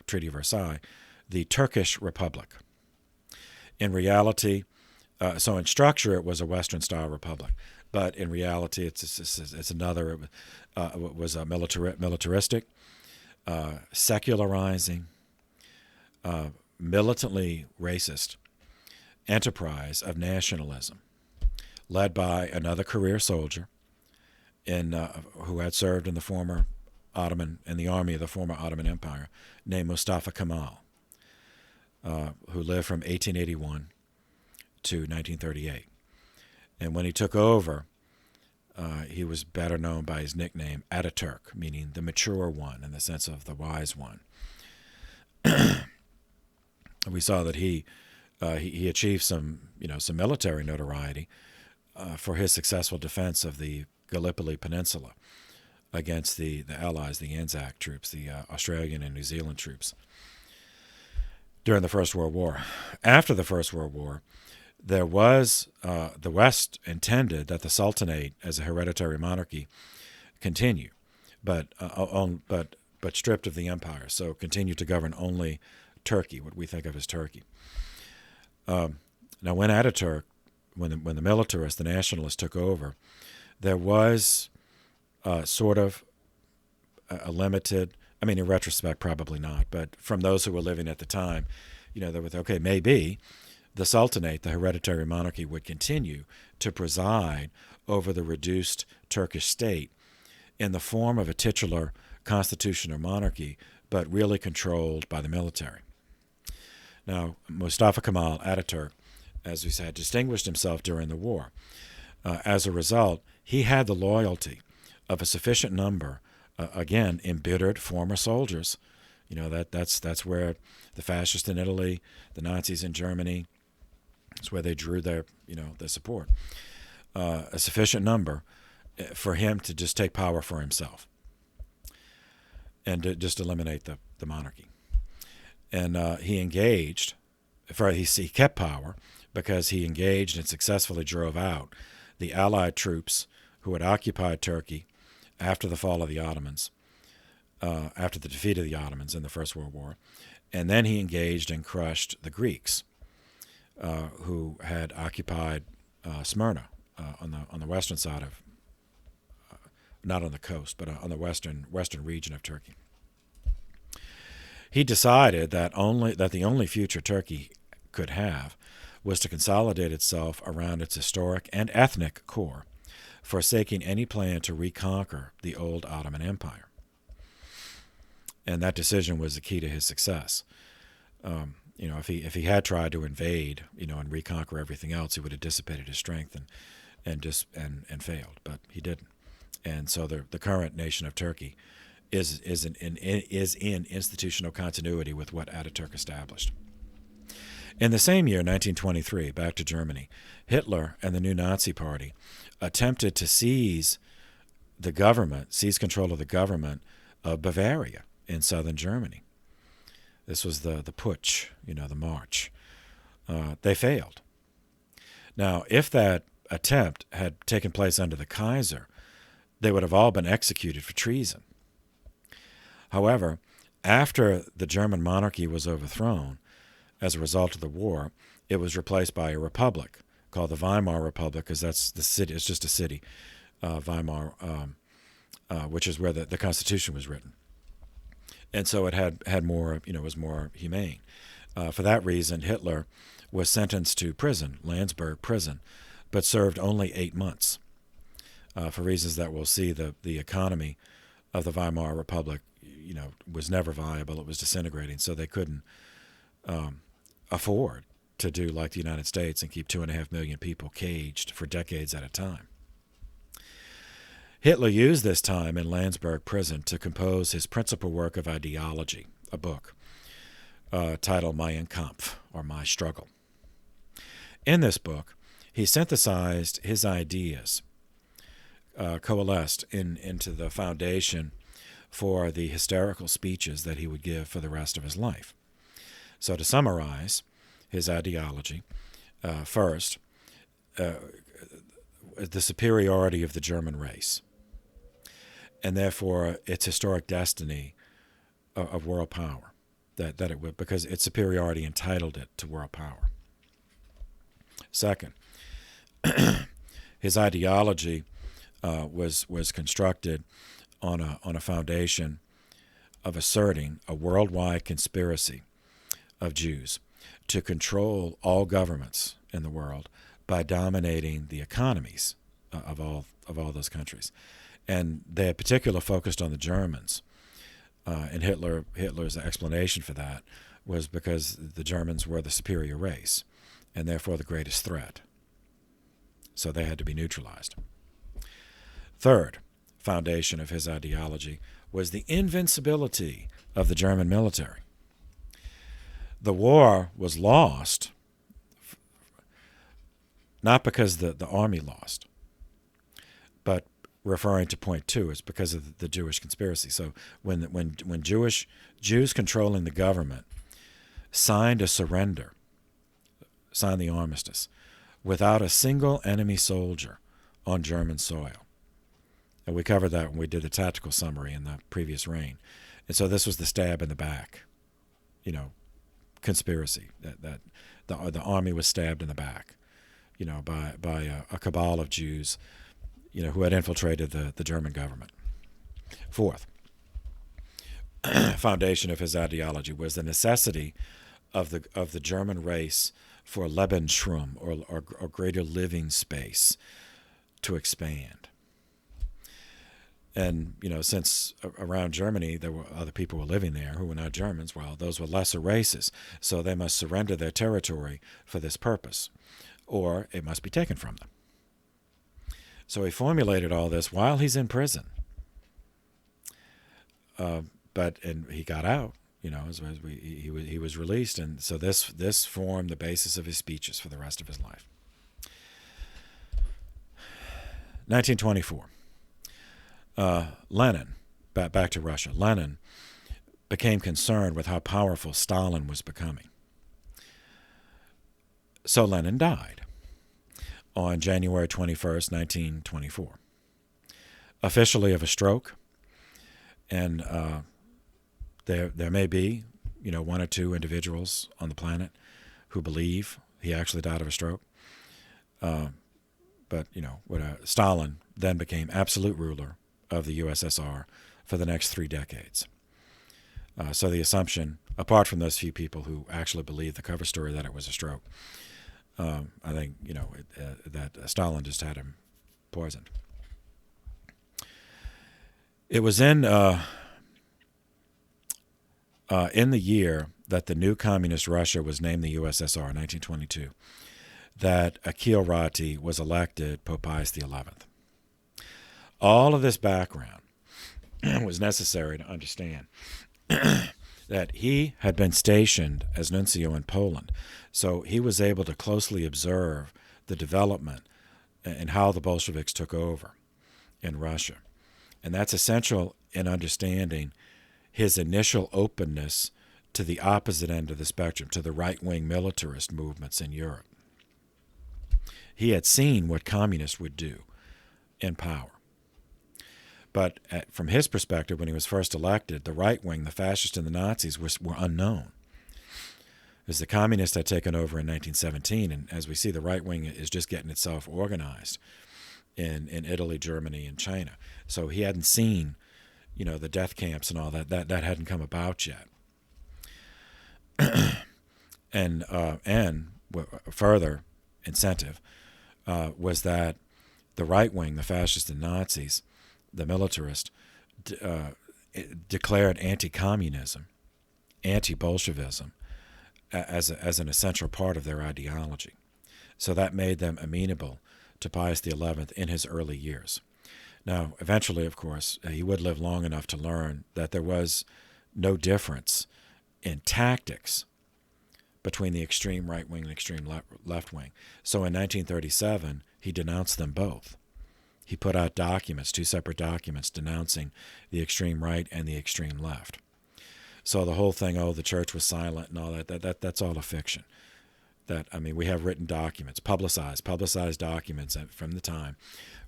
Speaker 1: Treaty of Versailles, the Turkish Republic. In reality, so in structure it was a Western-style republic, but in reality it's another. It was a militaristic, secularizing, militantly racist enterprise of nationalism, led by another career soldier who had served in the army of the former Ottoman Empire, named Mustafa Kemal, who lived from 1881 to 1938. And when he took over, he was better known by his nickname Ataturk, meaning the mature one in the sense of the wise one. We saw that he achieved some military notoriety for his successful defense of the Gallipoli Peninsula against the Allies, the Anzac troops, the Australian and New Zealand troops during the First World War. After the First World War, there was the West intended that the Sultanate as a hereditary monarchy continue, but stripped of the empire, so continued to govern only Turkey, what we think of as Turkey. Now, when Ataturk, when the militarists, the nationalists took over, there was sort of a limited, I mean, in retrospect, probably not. But from those who were living at the time, they were, okay, maybe the Sultanate, the hereditary monarchy, would continue to preside over the reduced Turkish state in the form of a titular constitutional monarchy, but really controlled by the military. Now, Mustafa Kemal Ataturk, as we said, distinguished himself during the war. As a result, he had the loyalty of a sufficient number, again, embittered former soldiers. That's where the fascists in Italy, the Nazis in Germany, that's where they drew their support. A sufficient number for him to just take power for himself and to just eliminate the monarchy. And he engaged, he kept power because he engaged and successfully drove out the Allied troops who had occupied Turkey after the fall of the Ottomans, after the defeat of the Ottomans in the First World War. And then he engaged and crushed the Greeks, who had occupied Smyrna on the western side of, not on the coast, but on the western region of Turkey. He decided that the only future Turkey could have was to consolidate itself around its historic and ethnic core, forsaking any plan to reconquer the old Ottoman Empire. And that decision was the key to his success. If he had tried to invade, and reconquer everything else, he would have dissipated his strength and failed. But he didn't. And so the current nation of Turkey is in institutional continuity with what Ataturk established. In the same year, 1923, back to Germany, Hitler and the new Nazi Party attempted to seize control of the government of Bavaria in southern Germany. This was the putsch, the march. They failed. Now, if that attempt had taken place under the Kaiser, they would have all been executed for treason. However, after the German monarchy was overthrown, as a result of the war, it was replaced by a republic called the Weimar Republic, because that's the city. It's just a city, Weimar, which is where the Constitution was written. And so it had more, was more humane. For that reason, Hitler was sentenced to prison, Landsberg prison, but served only 8 months. For reasons that we'll see, the economy of the Weimar Republic, was never viable. It was disintegrating, so they couldn't afford to do like the United States and keep 2.5 million people caged for decades at a time. Hitler used this time in Landsberg prison to compose his principal work of ideology, a book titled Mein Kampf, or My Struggle. In this book, he synthesized his ideas, coalesced into the foundation for the hysterical speeches that he would give for the rest of his life. So to summarize his ideology, first, the superiority of the German race, and therefore its historic destiny of world power, that it would, because its superiority entitled it to world power. Second, his ideology was constructed on a foundation of asserting a worldwide conspiracy of Jews to control all governments in the world by dominating the economies of all those countries. And they had particularly focused on the Germans. And Hitler's explanation for that was because the Germans were the superior race and therefore the greatest threat. So they had to be neutralized. Third foundation of his ideology was the invincibility of the German military. The war was lost not because the army lost, but referring to point 2, it's because of the Jewish conspiracy. So when Jews controlling the government signed a surrender, signed the armistice, without a single enemy soldier on German soil. And we covered that when we did the tactical summary in the previous reign. And so this was the stab in the back, conspiracy, that the army was stabbed in the back, by a cabal of Jews, who had infiltrated the German government. Fourth, foundation of his ideology was the necessity of the German race for Lebensraum, or greater living space, to expand. And, since around Germany there were other people who were living there who were not Germans, well, those were lesser races, so they must surrender their territory for this purpose, or it must be taken from them. So he formulated all this while he's in prison. And he got out, he was released, and so this formed the basis of his speeches for the rest of his life. 1924. Lenin, back to Russia. Lenin became concerned with how powerful Stalin was becoming. So Lenin died on January 21st, 1924, officially of a stroke. And there may be, one or two individuals on the planet who believe he actually died of a stroke. But Stalin then became absolute ruler of the USSR for the next 3 decades. So the assumption, apart from those few people who actually believed the cover story that it was a stroke, I think that Stalin just had him poisoned. It was in the year that the new communist Russia was named the USSR, 1922, that Akil Ratti was elected Pope Pius XI. All of this background was necessary to understand that he had been stationed as nuncio in Poland, so he was able to closely observe the development and how the Bolsheviks took over in Russia. And that's essential in understanding his initial openness to the opposite end of the spectrum, to the right-wing militarist movements in Europe. He had seen what communists would do in power. But from his perspective, when he was first elected, the right wing, the fascists and the Nazis, were unknown. As the communists had taken over in 1917, and as we see, the right wing is just getting itself organized in Italy, Germany, and China. So he hadn't seen, the death camps and all that. That hadn't come about yet. And further incentive was that the right wing, the fascists and Nazis, the militarist, declared anti-communism, anti-Bolshevism as an essential part of their ideology. So that made them amenable to Pius XI in his early years. Now, eventually, of course, he would live long enough to learn that there was no difference in tactics between the extreme right wing and extreme left wing. So in 1937, he denounced them both. He put out documents, 2 separate documents, denouncing the extreme right and the extreme left. So the whole thing, the church was silent and all that's all a fiction. We have written documents, publicized documents from the time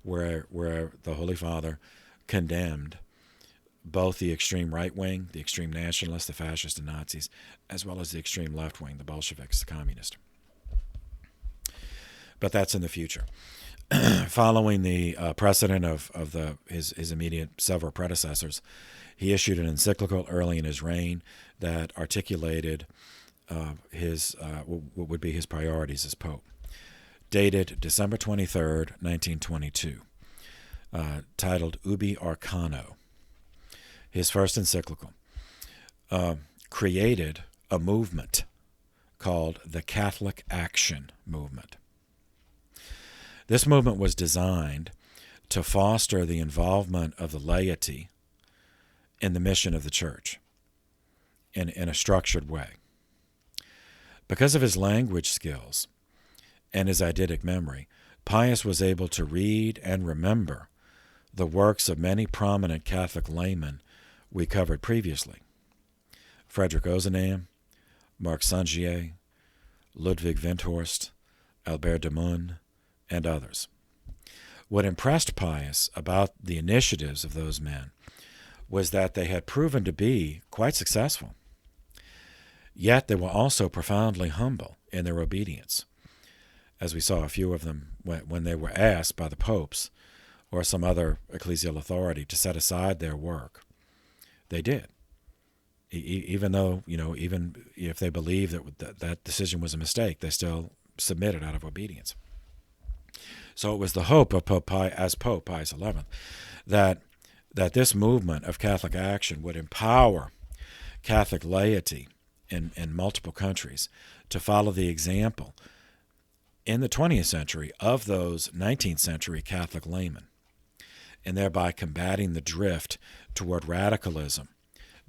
Speaker 1: where the Holy Father condemned both the extreme right wing, the extreme nationalists, the fascists and Nazis, as well as the extreme left wing, the Bolsheviks, the communists. But that's in the future. Following the precedent of his immediate several predecessors, he issued an encyclical early in his reign that articulated what would be his priorities as Pope, dated December 23rd, 1922, titled Ubi Arcano. His first encyclical created a movement called the Catholic Action Movement. This movement was designed to foster the involvement of the laity in the mission of the church in a structured way. Because of his language skills and his eidetic memory, Pius was able to read and remember the works of many prominent Catholic laymen we covered previously: Frederick Ozanam, Marc Sangier, Ludwig Windthorst, Albert de Mun, and others. What impressed Pius about the initiatives of those men was that they had proven to be quite successful. Yet they were also profoundly humble in their obedience. As we saw, a few of them, when they were asked by the popes or some other ecclesial authority to set aside their work, they did. Even though, even if they believe that decision was a mistake, they still submitted out of obedience. So it was the hope of Pope Pius XI, that this movement of Catholic action would empower Catholic laity in multiple countries to follow the example in the 20th century of those 19th century Catholic laymen, and thereby combating the drift toward radicalism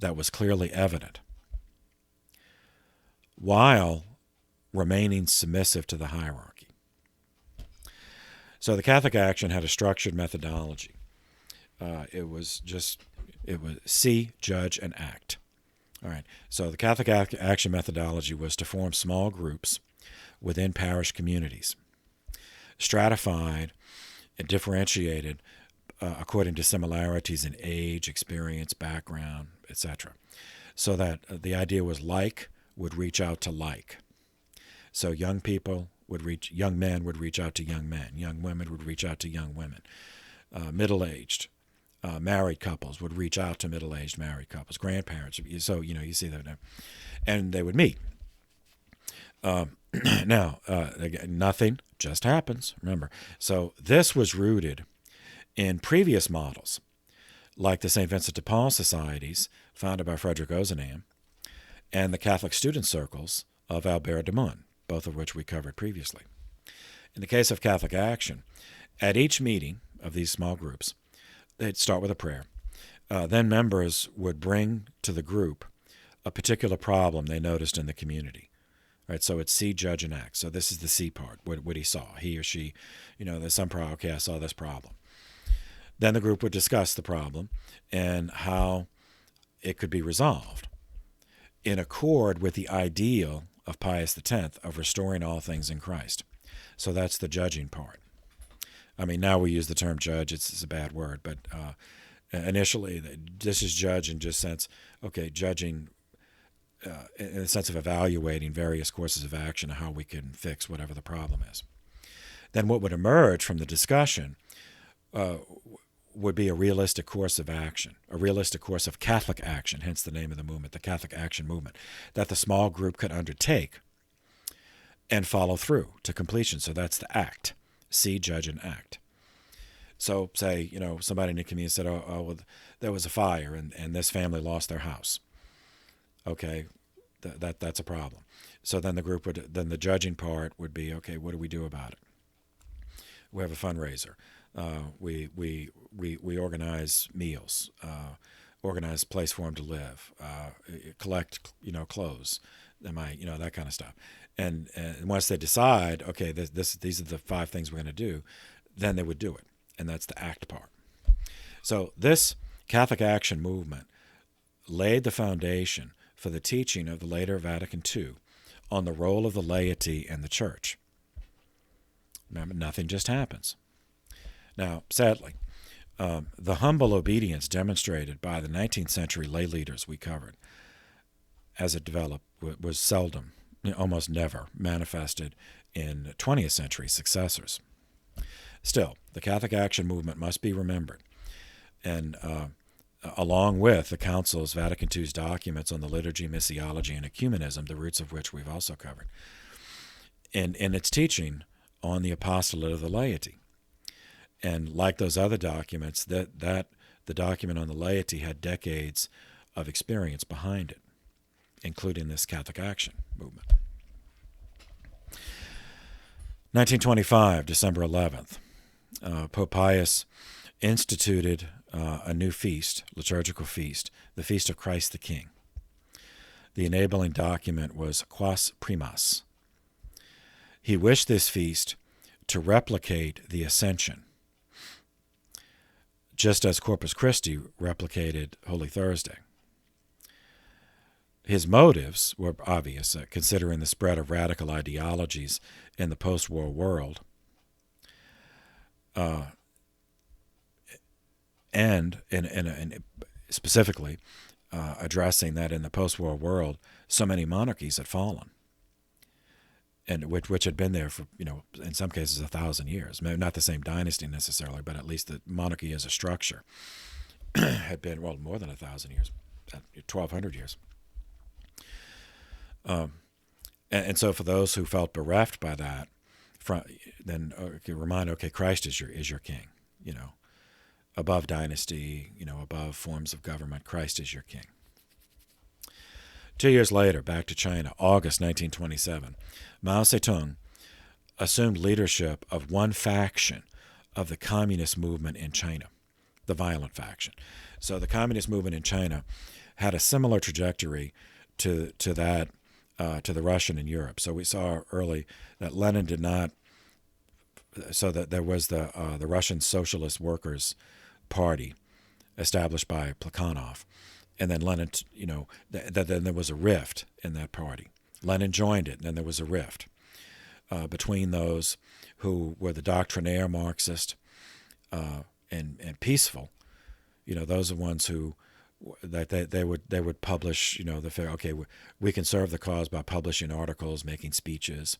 Speaker 1: that was clearly evident, while remaining submissive to the hierarchy. So the Catholic action had a structured methodology. It was see, judge, and act. All right. So the Catholic action methodology was to form small groups within parish communities, stratified and differentiated according to similarities in age, experience, background, etc. So that the idea was like would reach out to like. So young men would reach out to young men. Young women would reach out to young women. Middle-aged married couples would reach out to middle-aged married couples. Grandparents. So, you see that. And they would meet. Now, again, nothing just happens, remember. So this was rooted in previous models, like the St. Vincent de Paul societies founded by Frederick Ozanam and the Catholic student circles of Albert de Mun, both of which we covered previously. In the case of Catholic action, at each meeting of these small groups, they'd start with a prayer. Then members would bring to the group a particular problem they noticed in the community. Right, so it's see, judge, and act. So this is the see part, what he saw. He or she, there's some problem. Okay, I saw this problem. Then the group would discuss the problem and how it could be resolved in accord with the ideal of Pius X of restoring all things in Christ. So that's the judging part. I mean, now we use the term judge. It's a bad word, but initially, this is judge in just sense, okay, judging in the sense of evaluating various courses of action and how we can fix whatever the problem is. Then what would emerge from the discussion would be a realistic course of action, a realistic course of Catholic action, hence the name of the movement, the Catholic Action Movement, that the small group could undertake and follow through to completion. So that's the act, see, judge, and act. So say, somebody in the community said, well, there was a fire and this family lost their house. Okay, that's a problem. So then the judging part would be, okay, what do we do about it? We have a fundraiser. We organize meals, organize a place for them to live, collect, clothes, that kind of stuff. And once they decide, okay, these are the 5 things we're going to do, then they would do it. And that's the act part. So this Catholic action movement laid the foundation for the teaching of the later Vatican II on the role of the laity and the church. Remember, nothing just happens. Now, sadly, the humble obedience demonstrated by the 19th century lay leaders we covered as it developed was seldom, almost never, manifested in 20th century successors. Still, the Catholic action movement must be remembered, and along with the Council's Vatican II's documents on the liturgy, missiology, and ecumenism, the roots of which we've also covered, in its teaching on the apostolate of the laity. And like those other documents, the document on the laity had decades of experience behind it, including this Catholic action movement. 1925, December 11th, Pope Pius instituted a new feast, liturgical feast, the Feast of Christ the King. The enabling document was Quas Primas. He wished this feast to replicate the Ascension, just as Corpus Christi replicated Holy Thursday. His motives were obvious, considering the spread of radical ideologies in the post-war world, and specifically addressing that in the post-war world, so many monarchies had fallen, and which had been there for, in some cases 1,000 years. Maybe not the same dynasty necessarily, but at least the monarchy as a structure had been, more than 1,000 years, 1,200 years. And so for those who felt bereft by that, then remind, okay, Christ is your king, above dynasty, above forms of government. Christ is your king. 2 years later, back to China, August 1927, Mao Zedong assumed leadership of one faction of the communist movement in China, the violent faction. So the communist movement in China had a similar trajectory to that to the Russian in Europe. So we saw early that Lenin did not. So that there was the Russian Socialist Workers' Party, established by Plekhanov, and then Lenin, then there was a rift in that party. Lenin joined it, and then there was a rift between those who were the doctrinaire Marxist and peaceful. Those are ones who that they would publish. The fair. Okay, we can serve the cause by publishing articles, making speeches,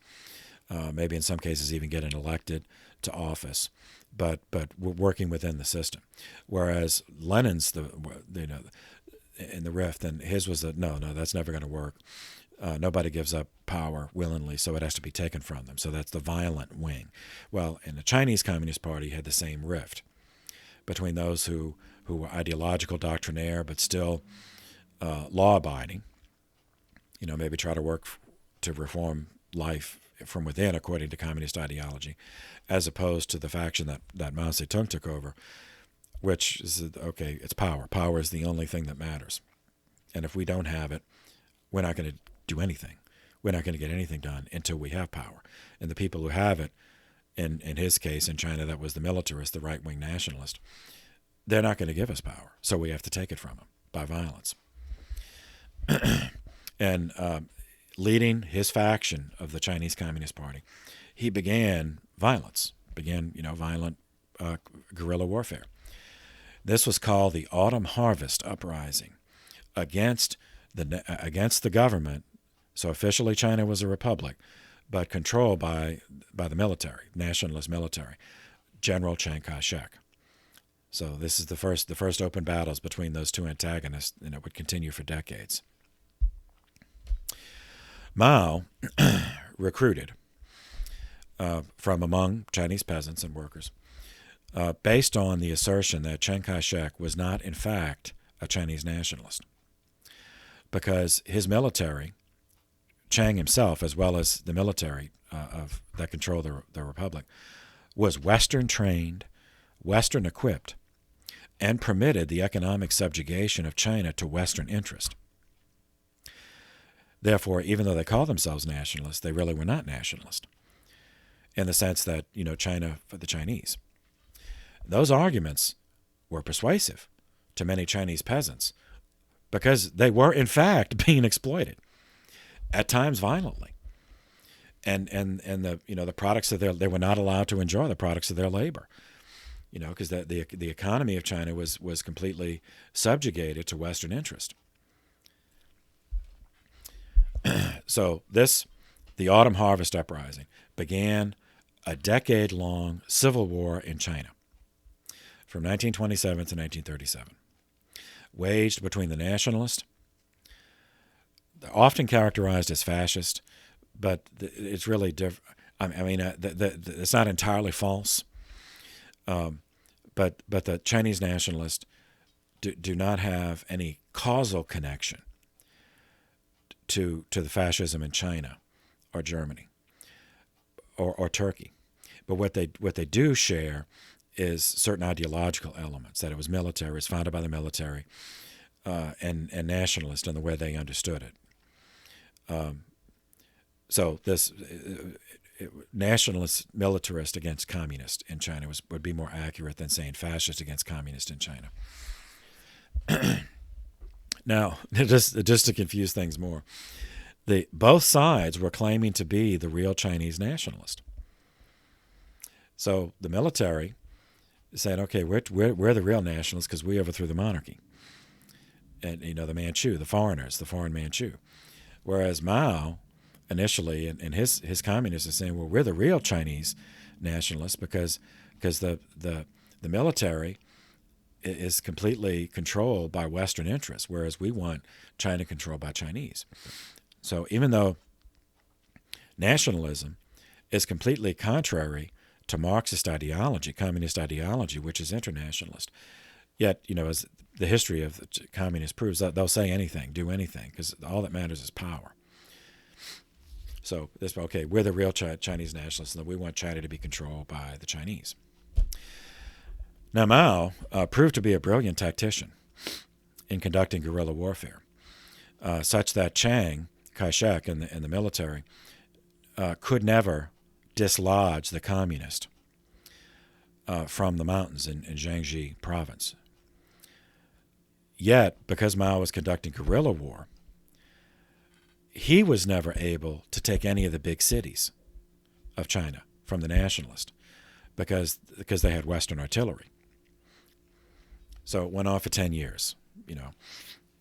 Speaker 1: maybe in some cases even getting elected to office, but we're working within the system. Whereas Lenin's in the rift, and his was that no, that's never going to work. Nobody gives up power willingly, so it has to be taken from them. So that's the violent wing. Well, in the Chinese Communist Party had the same rift between those who were ideological doctrinaire but still law-abiding, maybe try to work to reform life from within according to communist ideology, as opposed to the faction that Mao Zedong took over, which is, okay, it's power. Power is the only thing that matters. And if we don't have it, we're not going to do anything. We're not going to get anything done until we have power. And the people who have it, in his case, in China, that was the militarist, the right-wing nationalist, they're not going to give us power. So we have to take it from them by violence. And leading his faction of the Chinese Communist Party, he began violence, violent guerrilla warfare. This was called the Autumn Harvest Uprising against the government. So officially China was a republic, but controlled by the military, nationalist military, General Chiang Kai-shek. So this is the first open battles between those two antagonists, and it would continue for decades. Mao recruited from among Chinese peasants and workers based on the assertion that Chiang Kai-shek was not, in fact, a Chinese nationalist, because his military, Chiang himself, as well as the military that controlled the republic, was Western-trained, Western-equipped, and permitted the economic subjugation of China to Western interest. Therefore, even though they call themselves nationalists, they really were not nationalist, in the sense that, China for the Chinese. Those arguments were persuasive to many Chinese peasants because they were, in fact, being exploited, at times violently. And the products of they were not allowed to enjoy the products of their labor, because the economy of China was completely subjugated to Western interest. So the Autumn Harvest Uprising began a decade-long civil war in China from 1927 to 1937, waged between the nationalists, often characterized as fascist, but it's really different. It's not entirely false, but the Chinese nationalists do not have any causal connection to the fascism in China or Germany or Turkey. But what they do share is certain ideological elements, that it was military, it was founded by the military, and nationalist in the way they understood it. So this nationalist militarist against communist in China would be more accurate than saying fascist against communist in China. Now, just to confuse things more, both sides were claiming to be the real Chinese nationalist. So the military said, okay, we're the real nationalists because we overthrew the monarchy. And, the Manchu, the foreigners, the foreign Manchu. Whereas Mao, initially, and his communists are saying, well, we're the real Chinese nationalists because the military is completely controlled by Western interests, whereas we want China controlled by Chinese. So even though nationalism is completely contrary to Marxist ideology, communist ideology, which is internationalist, yet, as the history of the communists proves, that they'll say anything, do anything, because all that matters is power. So we're the real Chinese nationalists, and we want China to be controlled by the Chinese. Now, Mao proved to be a brilliant tactician in conducting guerrilla warfare, such that Chiang Kai-shek and the military could never dislodge the communist from the mountains in Jiangxi province. Yet, because Mao was conducting guerrilla war, he was never able to take any of the big cities of China from the nationalists because they had Western artillery. So it went on for 10 years,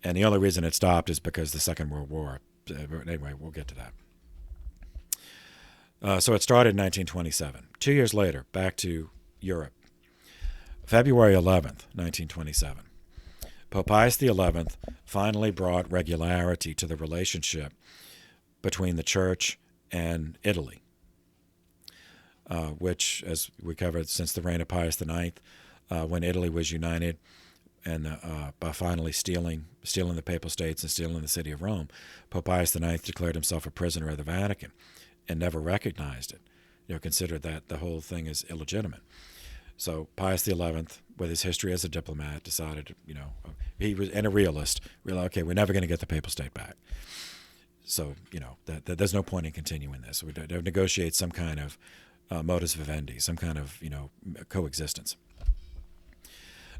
Speaker 1: And the only reason it stopped is because the Second World War. Anyway, we'll get to that. So it started in 1927. 2 years later, back to Europe. February 11th, 1927. Pope Pius XI finally brought regularity to the relationship between the Church and Italy, which, as we covered, since the reign of Pius IX, when Italy was united and by finally stealing the Papal States and stealing the city of Rome, Pope Pius IX declared himself a prisoner of the Vatican and never recognized it. Considered that the whole thing is illegitimate. So Pius XI, with his history as a diplomat, decided, he was, and a realist, realized, okay, we're never going to get the Papal State back. So, that there's no point in continuing this. We negotiate some kind of modus vivendi, some kind of, coexistence.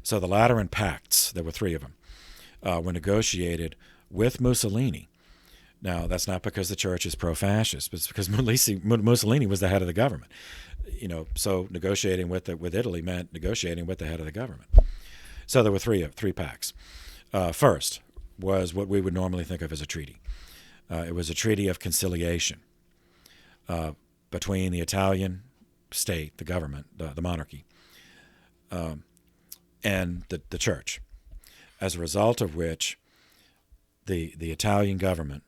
Speaker 1: So the Lateran Pacts, there were 3 of them, were negotiated with Mussolini. Now, that's not because the Church is pro-fascist, but it's because Mussolini was the head of the government. So negotiating with Italy meant negotiating with the head of the government. So there were three pacts. First was what we would normally think of as a treaty. It was a treaty of conciliation between the Italian state, the government, the monarchy, and the Church, as a result of which the Italian government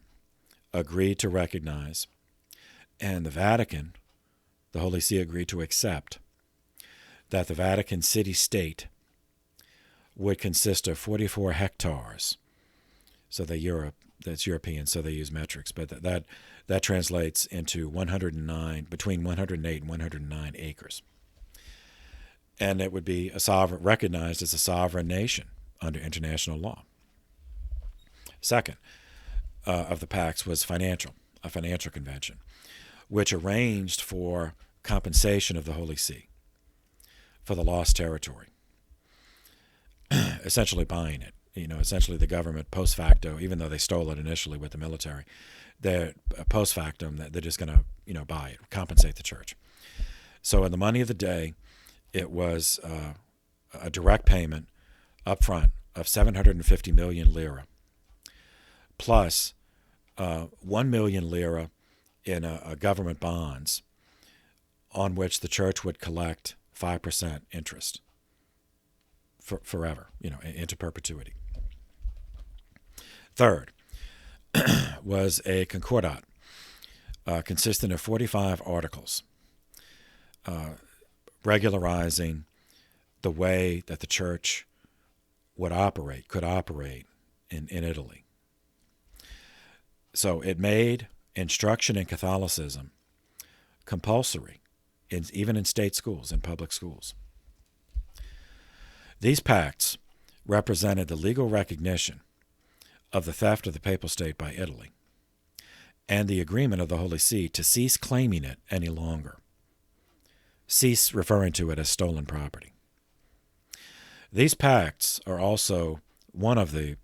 Speaker 1: agreed to recognize, and the Vatican, the Holy See, agreed to accept, that the Vatican city-state would consist of 44 hectares. So that's European, so they use metrics, but that translates into between 108 and 109 acres. And it would be recognized as a sovereign nation under international law. Second of the pacts was a financial convention, which arranged for compensation of the Holy See for the lost territory, essentially buying it. Essentially the government post facto, even though they stole it initially with the military, they're post factum, they're just going to, buy it, compensate the Church. So in the money of the day, it was a direct payment up front of 750 million lira, plus 1 million lira in government bonds on which the Church would collect 5% interest forever, into perpetuity. Third was a concordat consisting of 45 articles regularizing the way that the Church could operate in Italy. So it made instruction in Catholicism compulsory, even in state schools, in public schools. These pacts represented the legal recognition of the theft of the Papal State by Italy and the agreement of the Holy See to cease claiming it any longer, cease referring to it as stolen property. These pacts are also one of the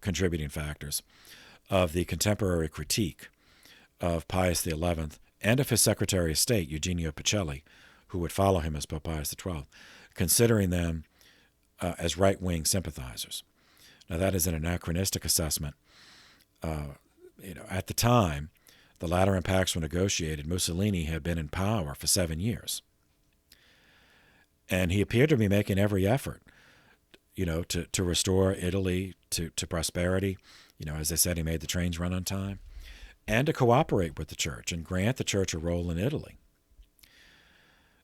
Speaker 1: contributing factors of the contemporary critique of Pius XI and of his Secretary of State, Eugenio Pacelli, who would follow him as Pope Pius XII, considering them as right-wing sympathizers. Now, that is an anachronistic assessment. At the time the Lateran Pacts were negotiated, Mussolini had been in power for 7 years. And he appeared to be making every effort, to restore Italy to prosperity. As I said, he made the trains run on time, and to cooperate with the church and grant the church a role in Italy.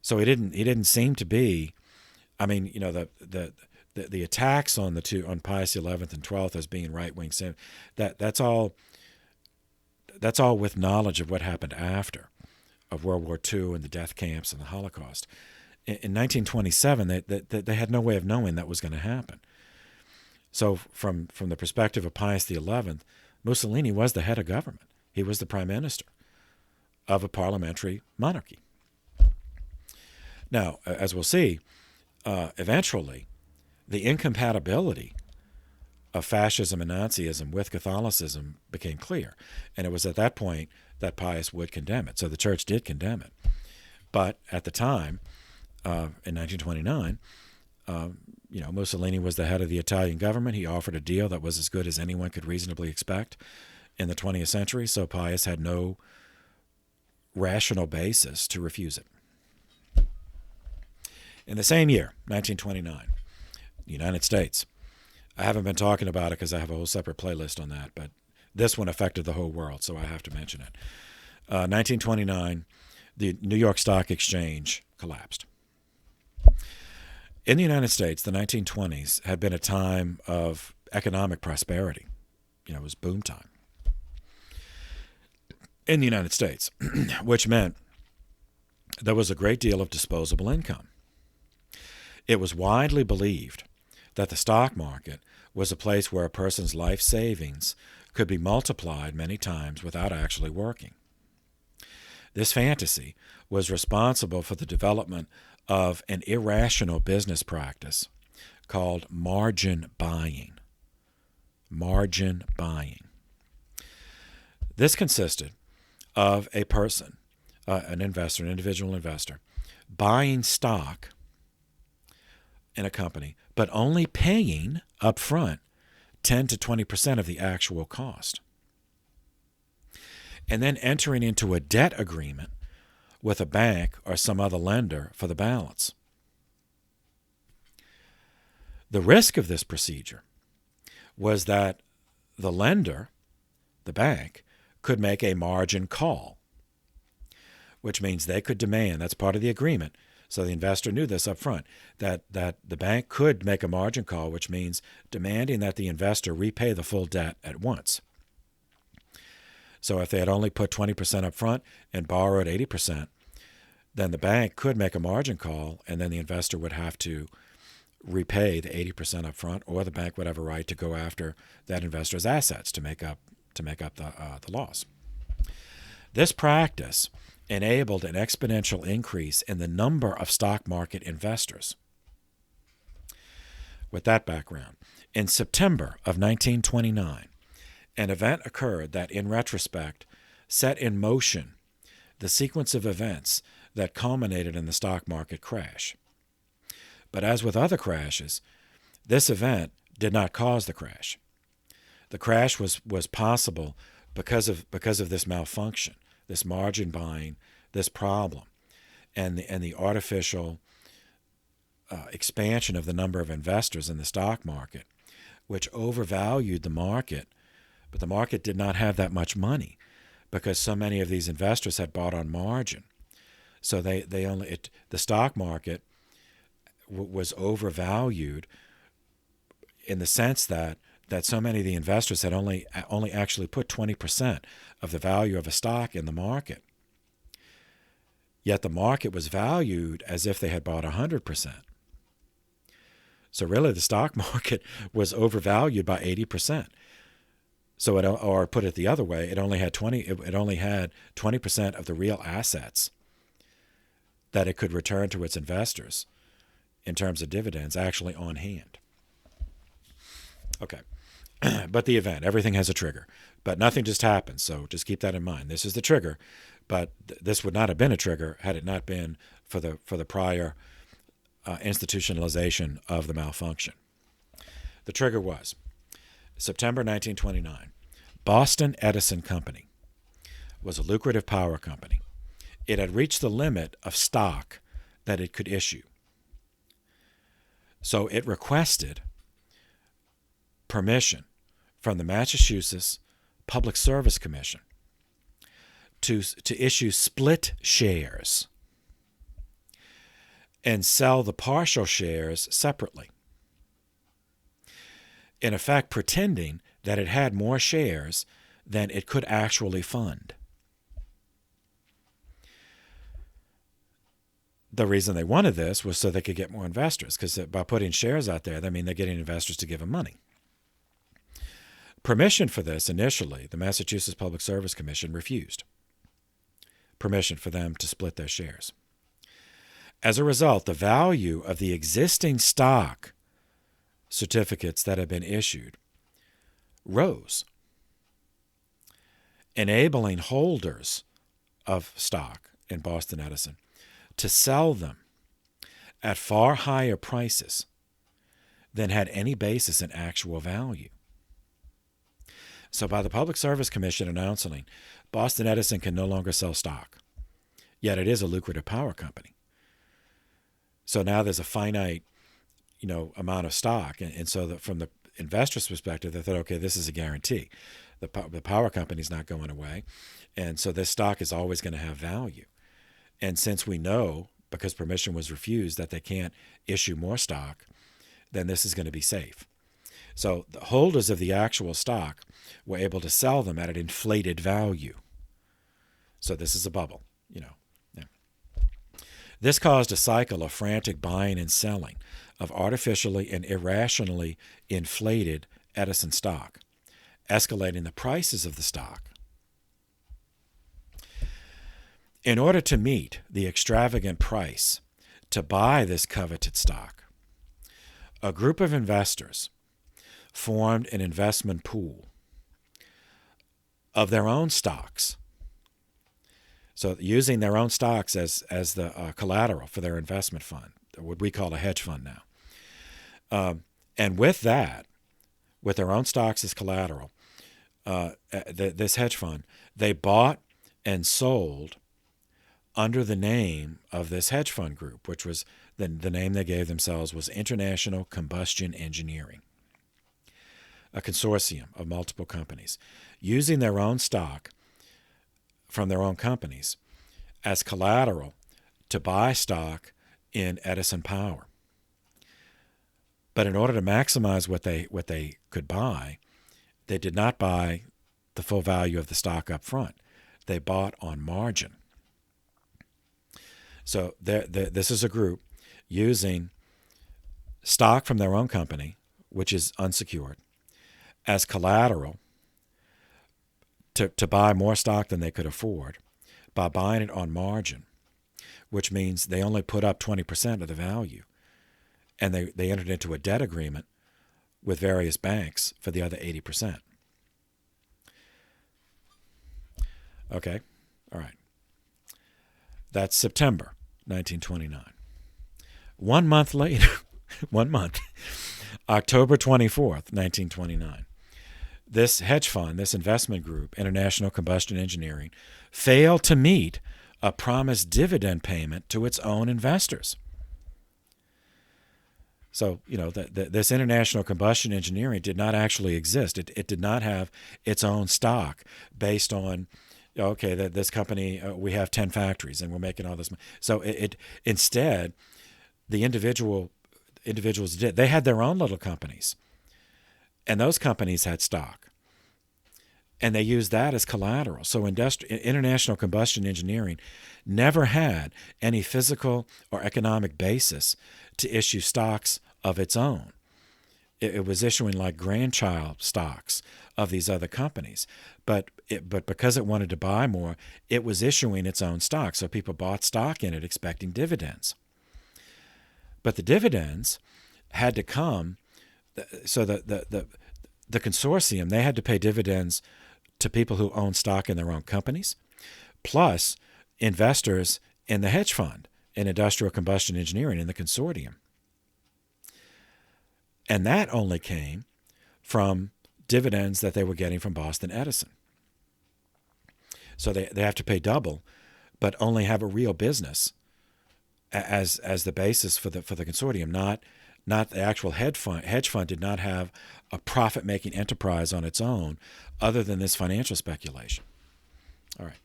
Speaker 1: So he didn't seem to be. I mean, the attacks on Pius XI and XII as being right wing, that's all with knowledge of what happened after, of World War II and the death camps and the Holocaust. In 1927, they had no way of knowing that was going to happen. So from the perspective of Pius XI, Mussolini was the head of government. He was the prime minister of a parliamentary monarchy. Now, as we'll see, eventually, the incompatibility of fascism and Nazism with Catholicism became clear. And it was at that point that Pius would condemn it. So the church did condemn it. But at the time, in 1929, Mussolini was the head of the Italian government. He offered a deal that was as good as anyone could reasonably expect in the 20th century. So Pius had no rational basis to refuse it. In the same year, 1929, the United States. I haven't been talking about it because I have a whole separate playlist on that, but this one affected the whole world, so I have to mention it. 1929, the New York Stock Exchange collapsed. In the United States, the 1920s had been a time of economic prosperity. It was boom time in the United States, which meant there was a great deal of disposable income. It was widely believed that the stock market was a place where a person's life savings could be multiplied many times without actually working. This fantasy was responsible for the development of an irrational business practice called margin buying. Margin buying. This consisted of a person, an investor, an individual investor, buying stock in a company, but only paying up front 10 to 20% of the actual cost. And then entering into a debt agreement with a bank or some other lender for the balance. The risk of this procedure was that the lender, the bank, could make a margin call, which means they could demand, that's part of the agreement, so the investor knew this up front, that the bank could make a margin call, which means demanding that the investor repay the full debt at once. So if they had only put 20% up front and borrowed 80%, then the bank could make a margin call, and then the investor would have to repay the 80% up front, or the bank would have a right to go after that investor's assets to make up the loss. This practice enabled an exponential increase in the number of stock market investors. With that background, in September of 1929, an event occurred that, in retrospect, set in motion the sequence of events that culminated in the stock market crash. But as with other crashes, this event did not cause the crash. The crash was possible because of this malfunction, this margin buying, this problem, and the artificial expansion of the number of investors in the stock market, which overvalued the market, but the market did not have that much money because so many of these investors had bought on margin. So the stock market was overvalued in the sense that so many of the investors had only actually put 20% of the value of a stock in the market. Yet the market was valued as if they had bought 100%. So really the stock market was overvalued by 80%. So or put it the other way, it only had 20% of the real assets that it could return to its investors in terms of dividends actually on hand. Okay. But the event, everything has a trigger. But nothing just happens, so just keep that in mind. This is the trigger, but this would not have been a trigger had it not been for the prior institutionalization of the malfunction. The trigger was September 1929. Boston Edison Company was a lucrative power company. It had reached the limit of stock that it could issue. So it requested permission from the Massachusetts Public Service Commission to issue split shares and sell the partial shares separately, in effect pretending that it had more shares than it could actually fund. The reason they wanted this was so they could get more investors, because by putting shares out there, that means they're getting investors to give them money. Permission for this initially, the Massachusetts Public Service Commission refused permission for them to split their shares. As a result, the value of the existing stock certificates that have been issued rose, enabling holders of stock in Boston Edison to sell them at far higher prices than had any basis in actual value. So by the Public Service Commission announcing Boston Edison can no longer sell stock, yet it is a lucrative power company. So now there's a finite, amount of stock, and so that from the investor's perspective, they thought, okay, this is a guarantee. The power company's not going away, and so this stock is always going to have value. And since we know, because permission was refused, that they can't issue more stock, then this is going to be safe. So the holders of the actual stock were able to sell them at an inflated value. So this is a bubble, Yeah. This caused a cycle of frantic buying and selling of artificially and irrationally inflated Edison stock, escalating the prices of the stock. In order to meet the extravagant price to buy this coveted stock, a group of investors formed an investment pool of their own stocks. So using their own stocks as the collateral for their investment fund, what we call a hedge fund now. And with that, with their own stocks as collateral, this hedge fund, they bought and sold under the name of this hedge fund group, which was the name they gave themselves was International Combustion Engineering, a consortium of multiple companies, using their own stock from their own companies as collateral to buy stock in Edison Power. But in order to maximize what they could buy, they did not buy the full value of the stock up front. They bought on margin. So this is a group using stock from their own company, which is unsecured, as collateral to buy more stock than they could afford by buying it on margin, which means they only put up 20% of the value. And they entered into a debt agreement with various banks for the other 80%. Okay, all right. That's September 1929. 1 month later, October 24th, 1929, this hedge fund, this investment group, International Combustion Engineering, failed to meet a promised dividend payment to its own investors. So, this International Combustion Engineering did not actually exist. It did not have its own stock based on, okay, this company, we have 10 factories and we're making all this money. So instead, the individuals did. They had their own little companies, and those companies had stock, and they used that as collateral. So International Combustion Engineering never had any physical or economic basis to issue stocks of its own. It was issuing like grandchild stocks of these other companies. But because it wanted to buy more, it was issuing its own stock. So people bought stock in it expecting dividends. But the dividends had to come, so the consortium, they had to pay dividends to people who own stock in their own companies, plus investors in the hedge fund in Industrial Combustion Engineering in the consortium. And that only came from dividends that they were getting from Boston Edison. So they have to pay double, but only have a real business as the basis for the consortium, not the actual hedge fund did not have a profit-making enterprise on its own other than this financial speculation. All right.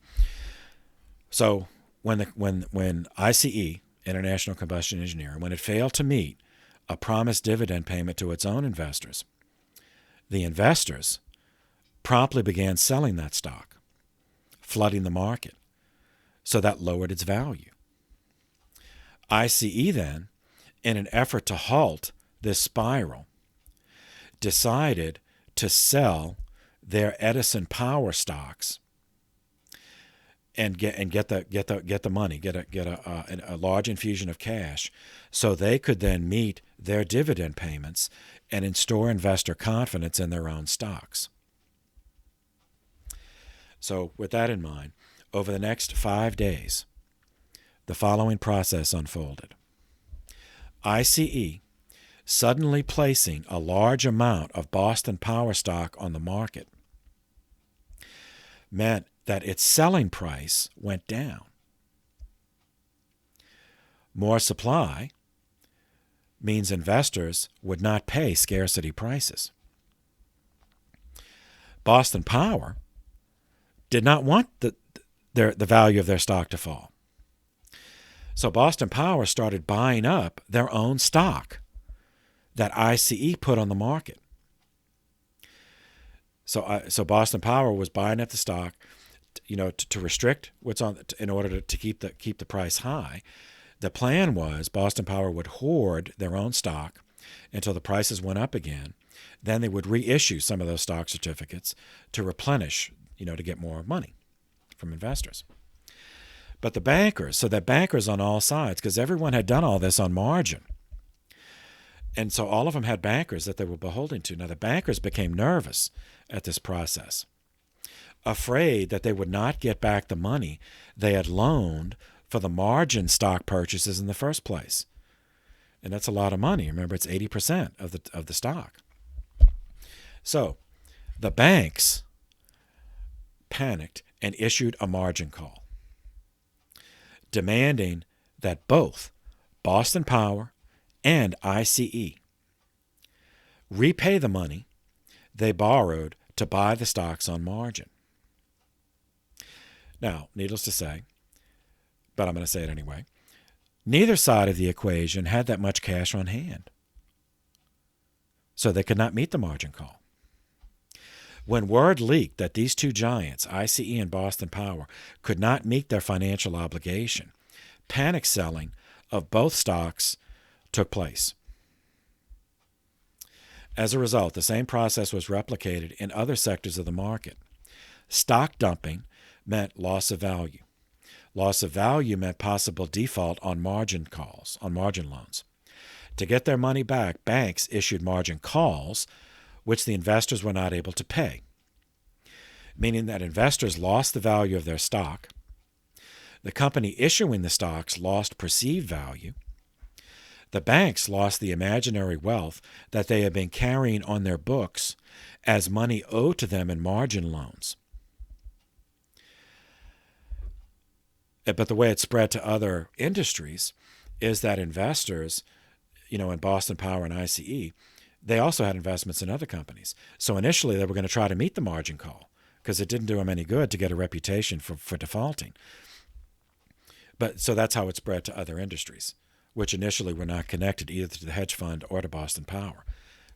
Speaker 1: So when ICE, International Combustion Engineering, when it failed to meet a promised dividend payment to its own investors, the investors promptly began selling that stock, flooding the market. So that lowered its value. ICE then, in an effort to halt this spiral, decided to sell their Edison Power stocks and get the money, get a large infusion of cash, so they could then meet their dividend payments and restore investor confidence in their own stocks. So with that in mind, over the next 5 days, the following process unfolded. ICE, suddenly placing a large amount of Boston Power stock on the market, meant that its selling price went down. More supply means investors would not pay scarcity prices. Boston Power did not want the value of their stock to fall. So Boston Power started buying up their own stock that ICE put on the market. So Boston Power was buying up the stock, to restrict what's on, in order to keep the price high. The plan was Boston Power would hoard their own stock until the prices went up again. Then they would reissue some of those stock certificates to replenish, to get more money from investors. But the bankers on all sides, because everyone had done all this on margin. And so all of them had bankers that they were beholden to. Now the bankers became nervous at this process, afraid that they would not get back the money they had loaned for the margin stock purchases in the first place. And that's a lot of money. Remember, it's 80% of the stock. So the banks panicked and issued a margin call, demanding that both Boston Power and ICE repay the money they borrowed to buy the stocks on margin. Now, needless to say, but I'm going to say it anyway, neither side of the equation had that much cash on hand, so they could not meet the margin call. When word leaked that these two giants, ICE and Boston Power, could not meet their financial obligation, panic selling of both stocks took place. As a result, the same process was replicated in other sectors of the market. Stock dumping meant loss of value. Loss of value meant possible default on margin calls, on margin loans. To get their money back, banks issued margin calls, which the investors were not able to pay, meaning that investors lost the value of their stock. The company issuing the stocks lost perceived value. The banks lost the imaginary wealth that they had been carrying on their books as money owed to them in margin loans. But the way it spread to other industries is that investors, in Boston Power and ICE, they also had investments in other companies. So initially they were going to try to meet the margin call because it didn't do them any good to get a reputation for defaulting. But so that's how it spread to other industries, which initially were not connected either to the hedge fund or to Boston Power.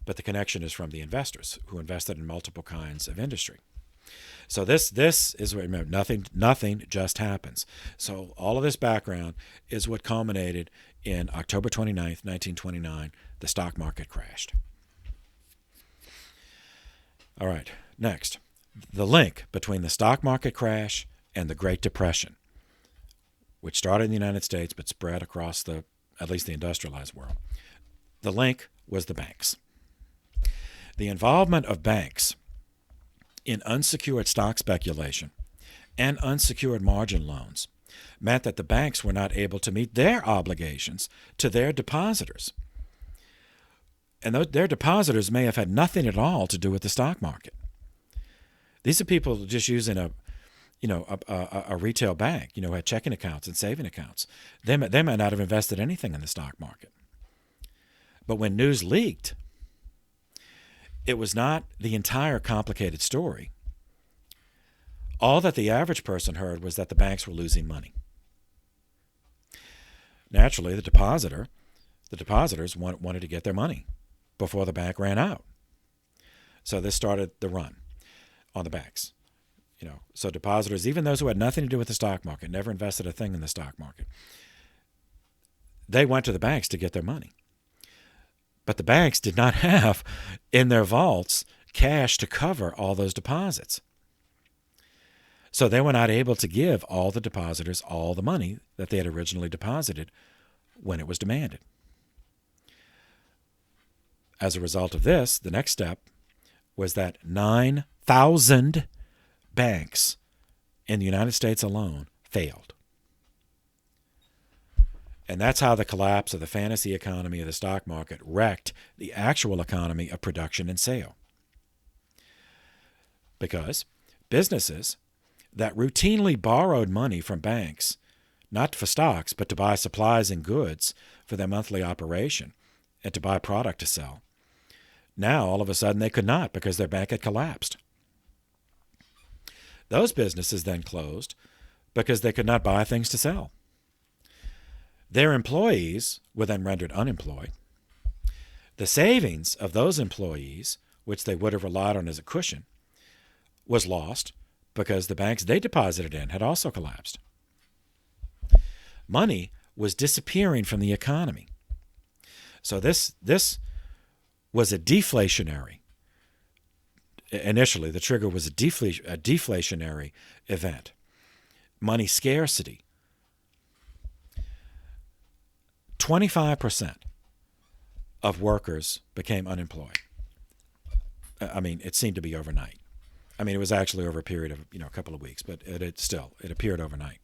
Speaker 1: But the connection is from the investors who invested in multiple kinds of industry. So this is what, remember, nothing just happens. So all of this background is what culminated in October 29th, 1929. The stock market crashed. All right, next, the link between the stock market crash and the Great Depression, which started in the United States but spread across at least the industrialized world. The link was the banks. The involvement of banks in unsecured stock speculation and unsecured margin loans meant that the banks were not able to meet their obligations to their depositors. And their depositors may have had nothing at all to do with the stock market. These are people just using a retail bank, who had checking accounts and saving accounts. They might not have invested anything in the stock market. But when news leaked, it was not the entire complicated story. All that the average person heard was that the banks were losing money. Naturally, the depositors wanted to get their money before the bank ran out. So this started the run on the banks. So depositors, even those who had nothing to do with the stock market, never invested a thing in the stock market, they went to the banks to get their money. But the banks did not have in their vaults cash to cover all those deposits. So they were not able to give all the depositors all the money that they had originally deposited when it was demanded. As a result of this, the next step was that 9,000 banks in the United States alone failed. And that's how the collapse of the fantasy economy of the stock market wrecked the actual economy of production and sale. Because businesses that routinely borrowed money from banks, not for stocks, but to buy supplies and goods for their monthly operation and to buy product to sell, now all of a sudden they could not because their bank had collapsed. Those businesses then closed because they could not buy things to sell. Their employees were then rendered unemployed. The savings of those employees, which they would have relied on as a cushion, was lost because the banks they deposited in had also collapsed. Money was disappearing from the economy. So this was a deflationary. Initially, the trigger was a deflationary event. Money scarcity. 25% of workers became unemployed. I mean, it seemed to be overnight. I mean, it was actually over a period of a couple of weeks, but it appeared overnight.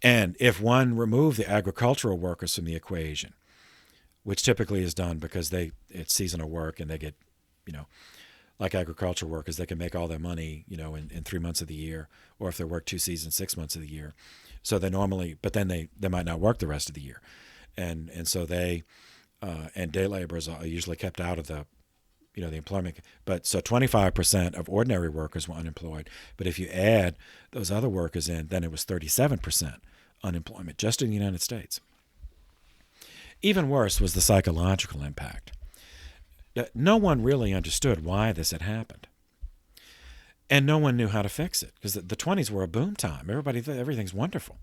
Speaker 1: And if one removed the agricultural workers from the equation, which typically is done because it's seasonal work and they get, like agricultural workers, they can make all their money, in 3 months of the year, or if they work 2 seasons, 6 months of the year. So they normally, but then they might not work the rest of the year. And so they, and day laborers are usually kept out of the employment. But so 25% of ordinary workers were unemployed. But if you add those other workers in, then it was 37% unemployment just in the United States. Even worse was the psychological impact. No one really understood why this had happened. And no one knew how to fix it because the 20s were a boom time. Everything's wonderful.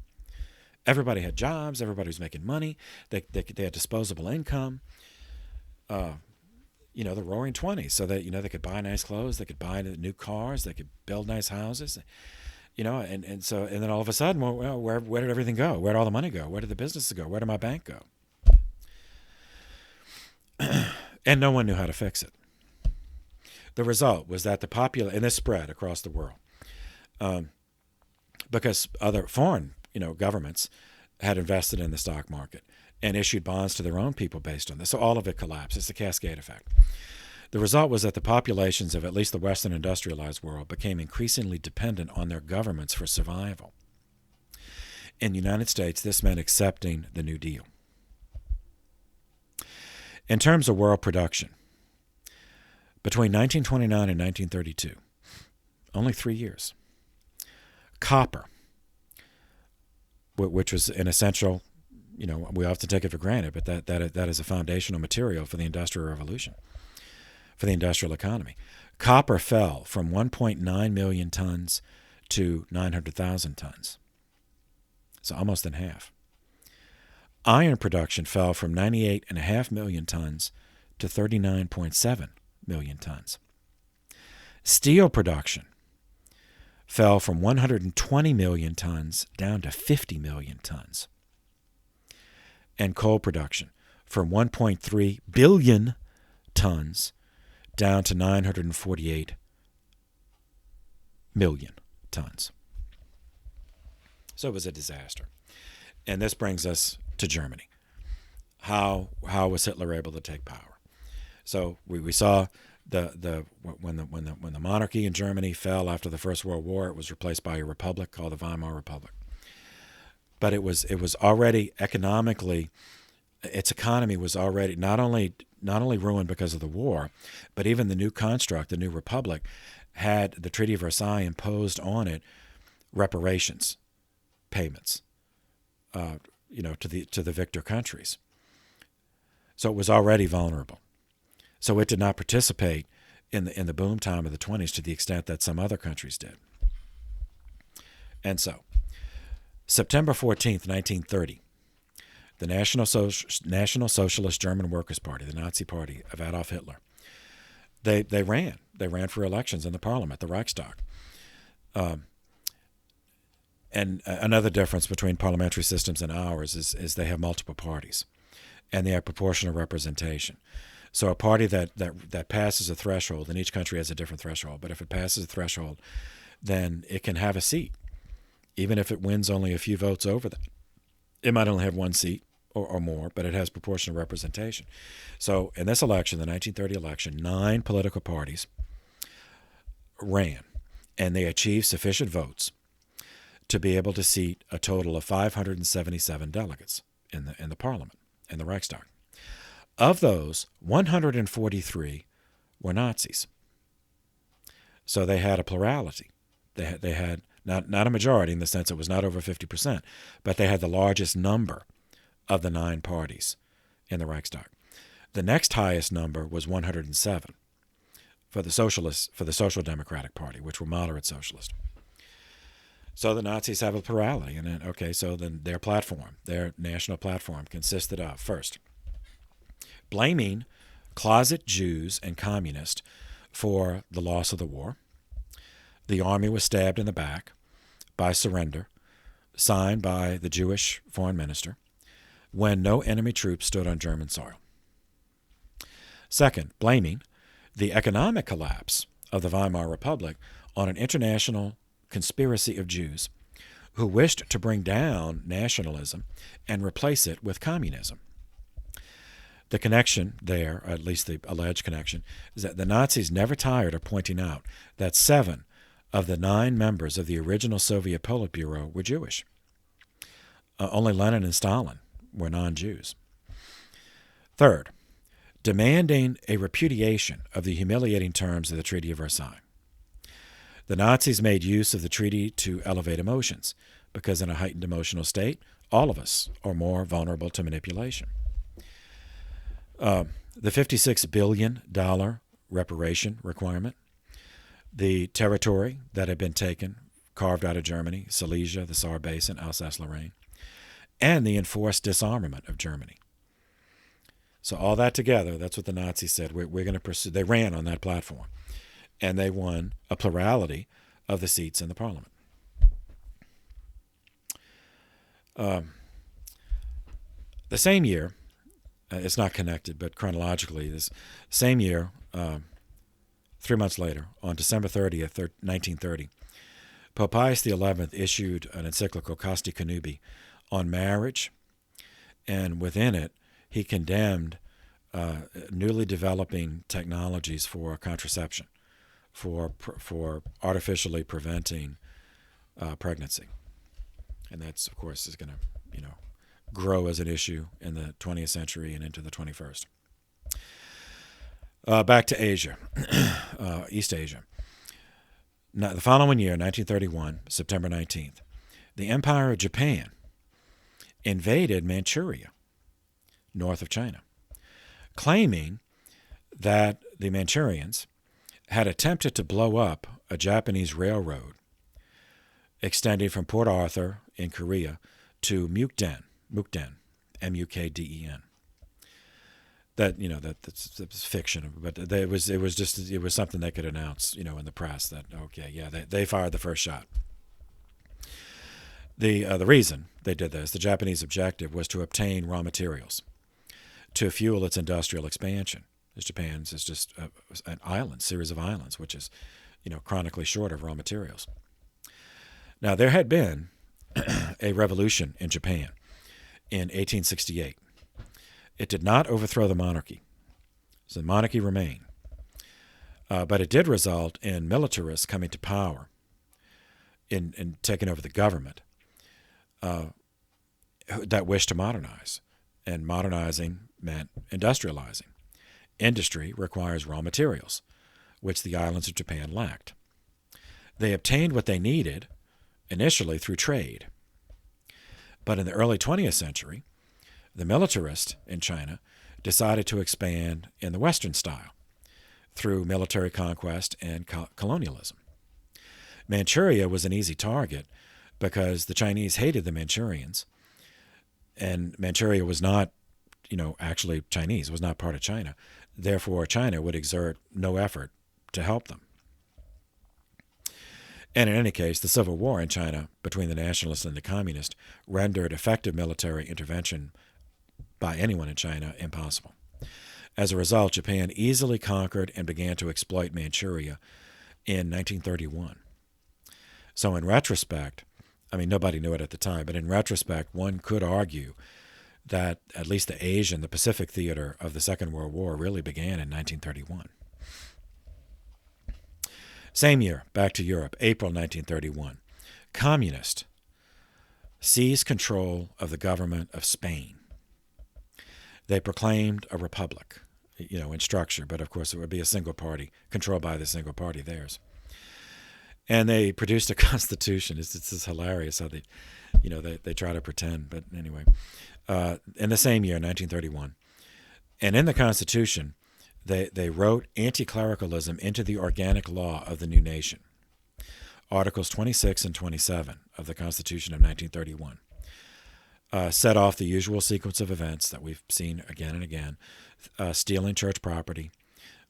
Speaker 1: Everybody had jobs. Everybody was making money. They had disposable income. The roaring 20s. So that, they could buy nice clothes. They could buy new cars. They could build nice houses. And then all of a sudden, well, where did everything go? Where did all the money go? Where did the businesses go? Where did my bank go? And no one knew how to fix it. The result was that and this spread across the world, because other foreign, governments had invested in the stock market and issued bonds to their own people based on this. So all of it collapsed. It's a cascade effect. The result was that the populations of at least the Western industrialized world became increasingly dependent on their governments for survival. In the United States, this meant accepting the New Deal. In terms of world production, between 1929 and 1932, only 3 years, copper, which was an essential, we often take it for granted, but that is a foundational material for the Industrial Revolution, for the industrial economy. Copper fell from 1.9 million tons to 900,000 tons, so almost in half. Iron production fell from 98.5 million tons to 39.7 million tons. Steel production fell from 120 million tons down to 50 million tons. And coal production from 1.3 billion tons down to 948 million tons. So it was a disaster. And this brings us to Germany. How was Hitler able to take power? So we saw when the monarchy in Germany fell after the First World War, it was replaced by a republic called the Weimar Republic. But it was already economically its economy was already not only ruined because of the war, but even the new construct, the new republic, had the Treaty of Versailles imposed on it reparations payments, to the victor countries. So it was already vulnerable. So it did not participate in the boom time of the 20s to the extent that some other countries did. And so, September 14th, 1930, the National Socialist German Workers' Party, the Nazi Party of Adolf Hitler, they ran. They ran for elections in the parliament, the Reichstag. And another difference between parliamentary systems and ours is they have multiple parties, and they have proportional representation. So a party that passes a threshold, and each country has a different threshold, but if it passes a threshold, then it can have a seat, even if it wins only a few votes over that. It might only have one seat or more, but it has proportional representation. So in this election, the 1930 election, 9 political parties ran, and they achieved sufficient votes to be able to seat a total of 577 delegates in the parliament, in the Reichstag. Of those, 143 were Nazis. So they had a plurality. They had not a majority in the sense it was not over 50%, but they had the largest number of the 9 parties in the Reichstag. The next highest number was 107 for the Social Democratic Party, which were moderate socialist. So the Nazis have a plurality, and then their platform, their national platform, consisted of, first, blaming closet Jews and communists for the loss of the war. The army was stabbed in the back by surrender, signed by the Jewish foreign minister, when no enemy troops stood on German soil. Second, blaming the economic collapse of the Weimar Republic on an international conspiracy of Jews who wished to bring down nationalism and replace it with communism. The connection there, or at least the alleged connection, is that the Nazis never tired of pointing out that 7 of the 9 members of the original Soviet Politburo were Jewish. Only Lenin and Stalin were non-Jews. Third, demanding a repudiation of the humiliating terms of the Treaty of Versailles. The Nazis made use of the treaty to elevate emotions, because in a heightened emotional state, all of us are more vulnerable to manipulation. The $56 billion reparation requirement, the territory that had been taken, carved out of Germany, Silesia, the Saar Basin, Alsace-Lorraine, and the enforced disarmament of Germany. So all that together, that's what the Nazis said. We're going to pursue. They ran on that platform, and they won a plurality of the seats in the parliament. The same year, it's not connected, but chronologically, this same year, 3 months later, on December 30th, 1930, Pope Pius XI issued an encyclical, Casti Connubii, on marriage, and within it, he condemned newly developing technologies for contraception, for artificially preventing pregnancy. And that's, of course, is going to, grow as an issue in the 20th century and into the 21st. Back to Asia, East Asia. Now, the following year, 1931, September 19th, the Empire of Japan invaded Manchuria, north of China, claiming that the Manchurians had attempted to blow up a Japanese railroad extending from Port Arthur in Korea to Mukden, Mukden. That's fiction, but it was something they could announce, in the press that they fired the first shot. The reason they did this, the Japanese objective, was to obtain raw materials to fuel its industrial expansion. As Japan's is just an island, series of islands, which is, chronically short of raw materials. Now, there had been a revolution in Japan in 1868. It did not overthrow the monarchy. So the monarchy remained. But it did result in militarists coming to power in taking over the government that wished to modernize and modernizing meant industrializing. Industry requires raw materials, which the islands of Japan lacked. They obtained what they needed initially through trade. But in the early 20th century, the militarists in China decided to expand in the Western style through military conquest and colonialism. Manchuria was an easy target because the Chinese hated the Manchurians, and Manchuria was not, actually Chinese, was not part of China. Therefore, China would exert no effort to help them. And in any case, the civil war in China between the nationalists and the communists rendered effective military intervention by anyone in China impossible. As a result, Japan easily conquered and began to exploit Manchuria in 1931. So in retrospect, nobody knew it at the time, but in retrospect, one could argue that at least the Pacific theater of the Second World War really began in 1931. Same year, back to Europe, April 1931. Communists seized control of the government of Spain. They proclaimed a republic, in structure, but of course it would be a single party, controlled by the single party, theirs. And they produced a constitution. It's hilarious how they try to pretend, but anyway. In the same year, 1931. And in the Constitution, they wrote anti-clericalism into the organic law of the new nation. Articles 26 and 27 of the Constitution of 1931 set off the usual sequence of events that we've seen again and again: stealing church property,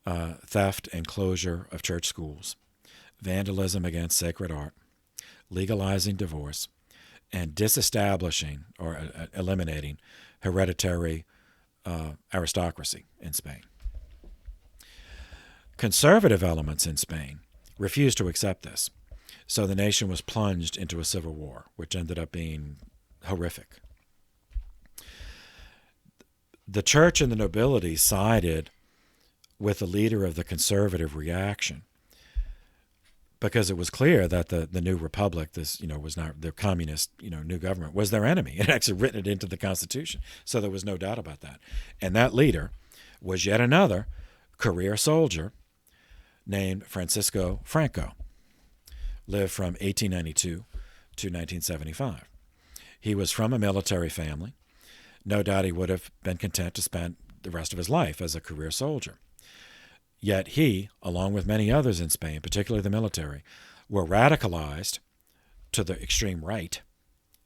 Speaker 1: theft and closure of church schools, vandalism against sacred art, legalizing divorce, and disestablishing or eliminating hereditary aristocracy in Spain. Conservative elements in Spain refused to accept this, so the nation was plunged into a civil war, which ended up being horrific. The church and the nobility sided with the leader of the conservative reaction because it was clear that the new republic, was not the communist, new government, was their enemy. It had actually written it into the Constitution, so there was no doubt about that. And that leader was yet another career soldier named Francisco Franco, lived from 1892 to 1975. He was from a military family. No doubt he would have been content to spend the rest of his life as a career soldier. Yet he, along with many others in Spain, particularly the military, were radicalized to the extreme right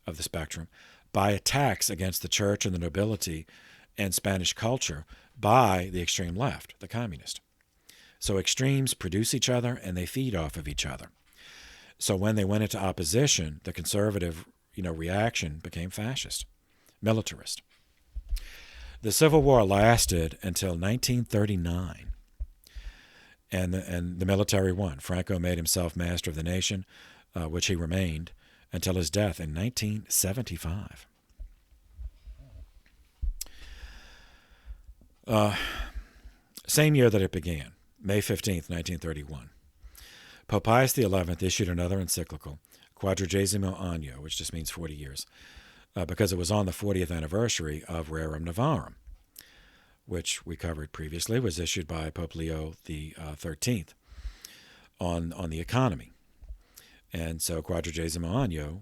Speaker 1: of the spectrum by attacks against the church and the nobility and Spanish culture by the extreme left, the communist. So extremes produce each other and they feed off of each other. So when they went into opposition, the conservative, reaction became fascist, militarist. The Civil War lasted until 1939. And the military won. Franco made himself master of the nation, which he remained until his death in 1975. Same year that it began, May 15th, 1931. Pope Pius XI issued another encyclical, Quadragesimo Anno, which just means 40 years, because it was on the 40th anniversary of Rerum Novarum, which we covered previously, was issued by Pope Leo XIII on the economy. And so Quadragesimo Anno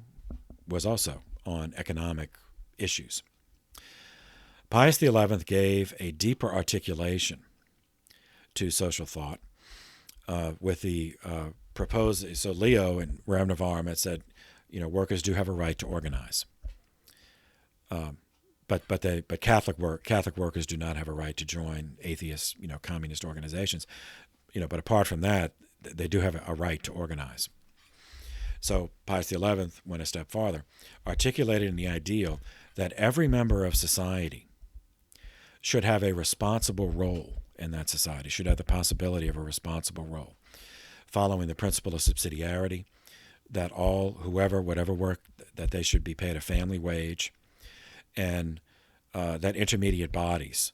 Speaker 1: was also on economic issues. Pius XI gave a deeper articulation to social thought with the proposed. So Leo in Rerum Novarum had said, workers do have a right to organize. But Catholic workers do not have a right to join atheist, communist organizations. But apart from that, they do have a right to organize. So Pius XI went a step farther, articulating the ideal that every member of society should have a responsible role in that society, should have the possibility of a responsible role, following the principle of subsidiarity, that whatever work, that they should be paid a family wage, and that intermediate bodies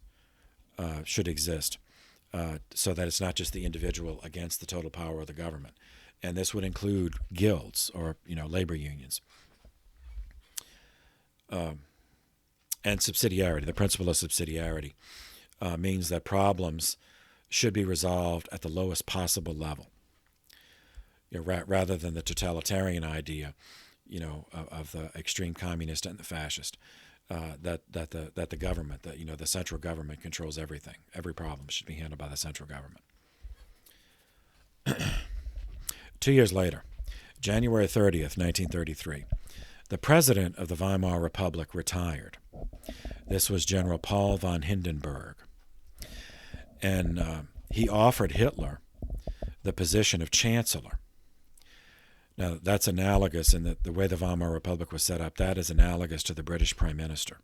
Speaker 1: should exist so that it's not just the individual against the total power of the government. And this would include guilds or labor unions. And subsidiarity, the principle of subsidiarity, means that problems should be resolved at the lowest possible level, rather than the totalitarian idea, of the extreme communist and the fascist, that the government, the central government controls everything. Every problem should be handled by the central government. 2 years later, January 30th, 1933, the president of the Weimar Republic retired. This was General Paul von Hindenburg. And he offered Hitler the position of chancellor. Now, that's analogous in the way the Weimar Republic was set up. That is analogous to the British Prime Minister.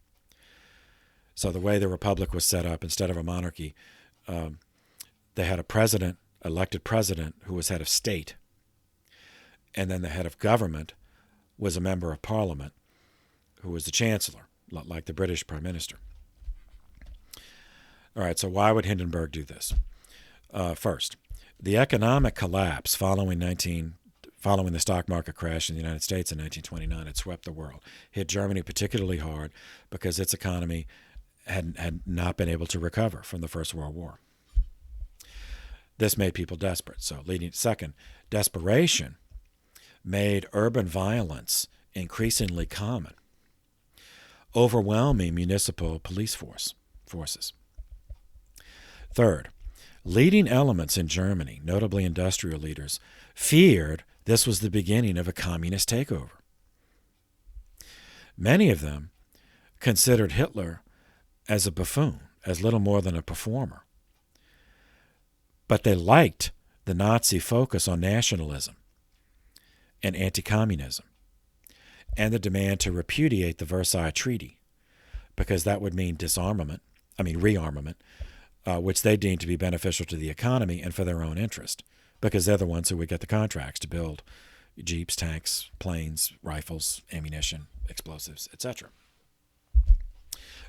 Speaker 1: So the way the Republic was set up, instead of a monarchy, they had a president, elected president, who was head of state. And then the head of government was a member of parliament, who was the chancellor, like the British Prime Minister. All right, so why would Hindenburg do this? First, the economic collapse following the stock market crash in the United States in 1929 had swept the world, hit Germany particularly hard because its economy had not been able to recover from the First World War. This made people desperate. Second, desperation made urban violence increasingly common, overwhelming municipal police forces. Third, leading elements in Germany, notably industrial leaders, feared this was the beginning of a communist takeover. Many of them considered Hitler as a buffoon, as little more than a performer. But they liked the Nazi focus on nationalism and anti-communism and the demand to repudiate the Versailles Treaty, because that would mean rearmament, which they deemed to be beneficial to the economy and for their own interest, because they're the ones who would get the contracts to build jeeps, tanks, planes, rifles, ammunition, explosives, etc.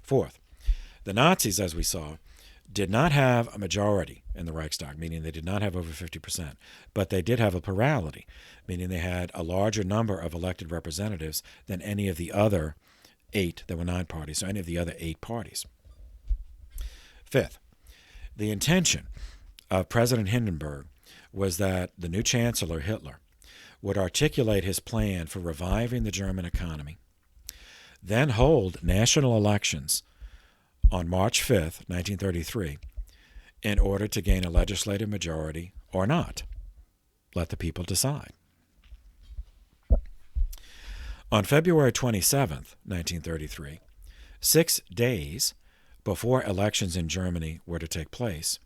Speaker 1: Fourth, the Nazis, as we saw, did not have a majority in the Reichstag, meaning they did not have over 50%, but they did have a plurality, meaning they had a larger number of elected representatives than any of the other 8, there were 9 parties, so any of the other 8 parties. Fifth, the intention of President Hindenburg was that the new Chancellor, Hitler, would articulate his plan for reviving the German economy, then hold national elections on March 5th, 1933, in order to gain a legislative majority or not. Let the people decide. On February 27th, 1933, 6 days before elections in Germany were to take place,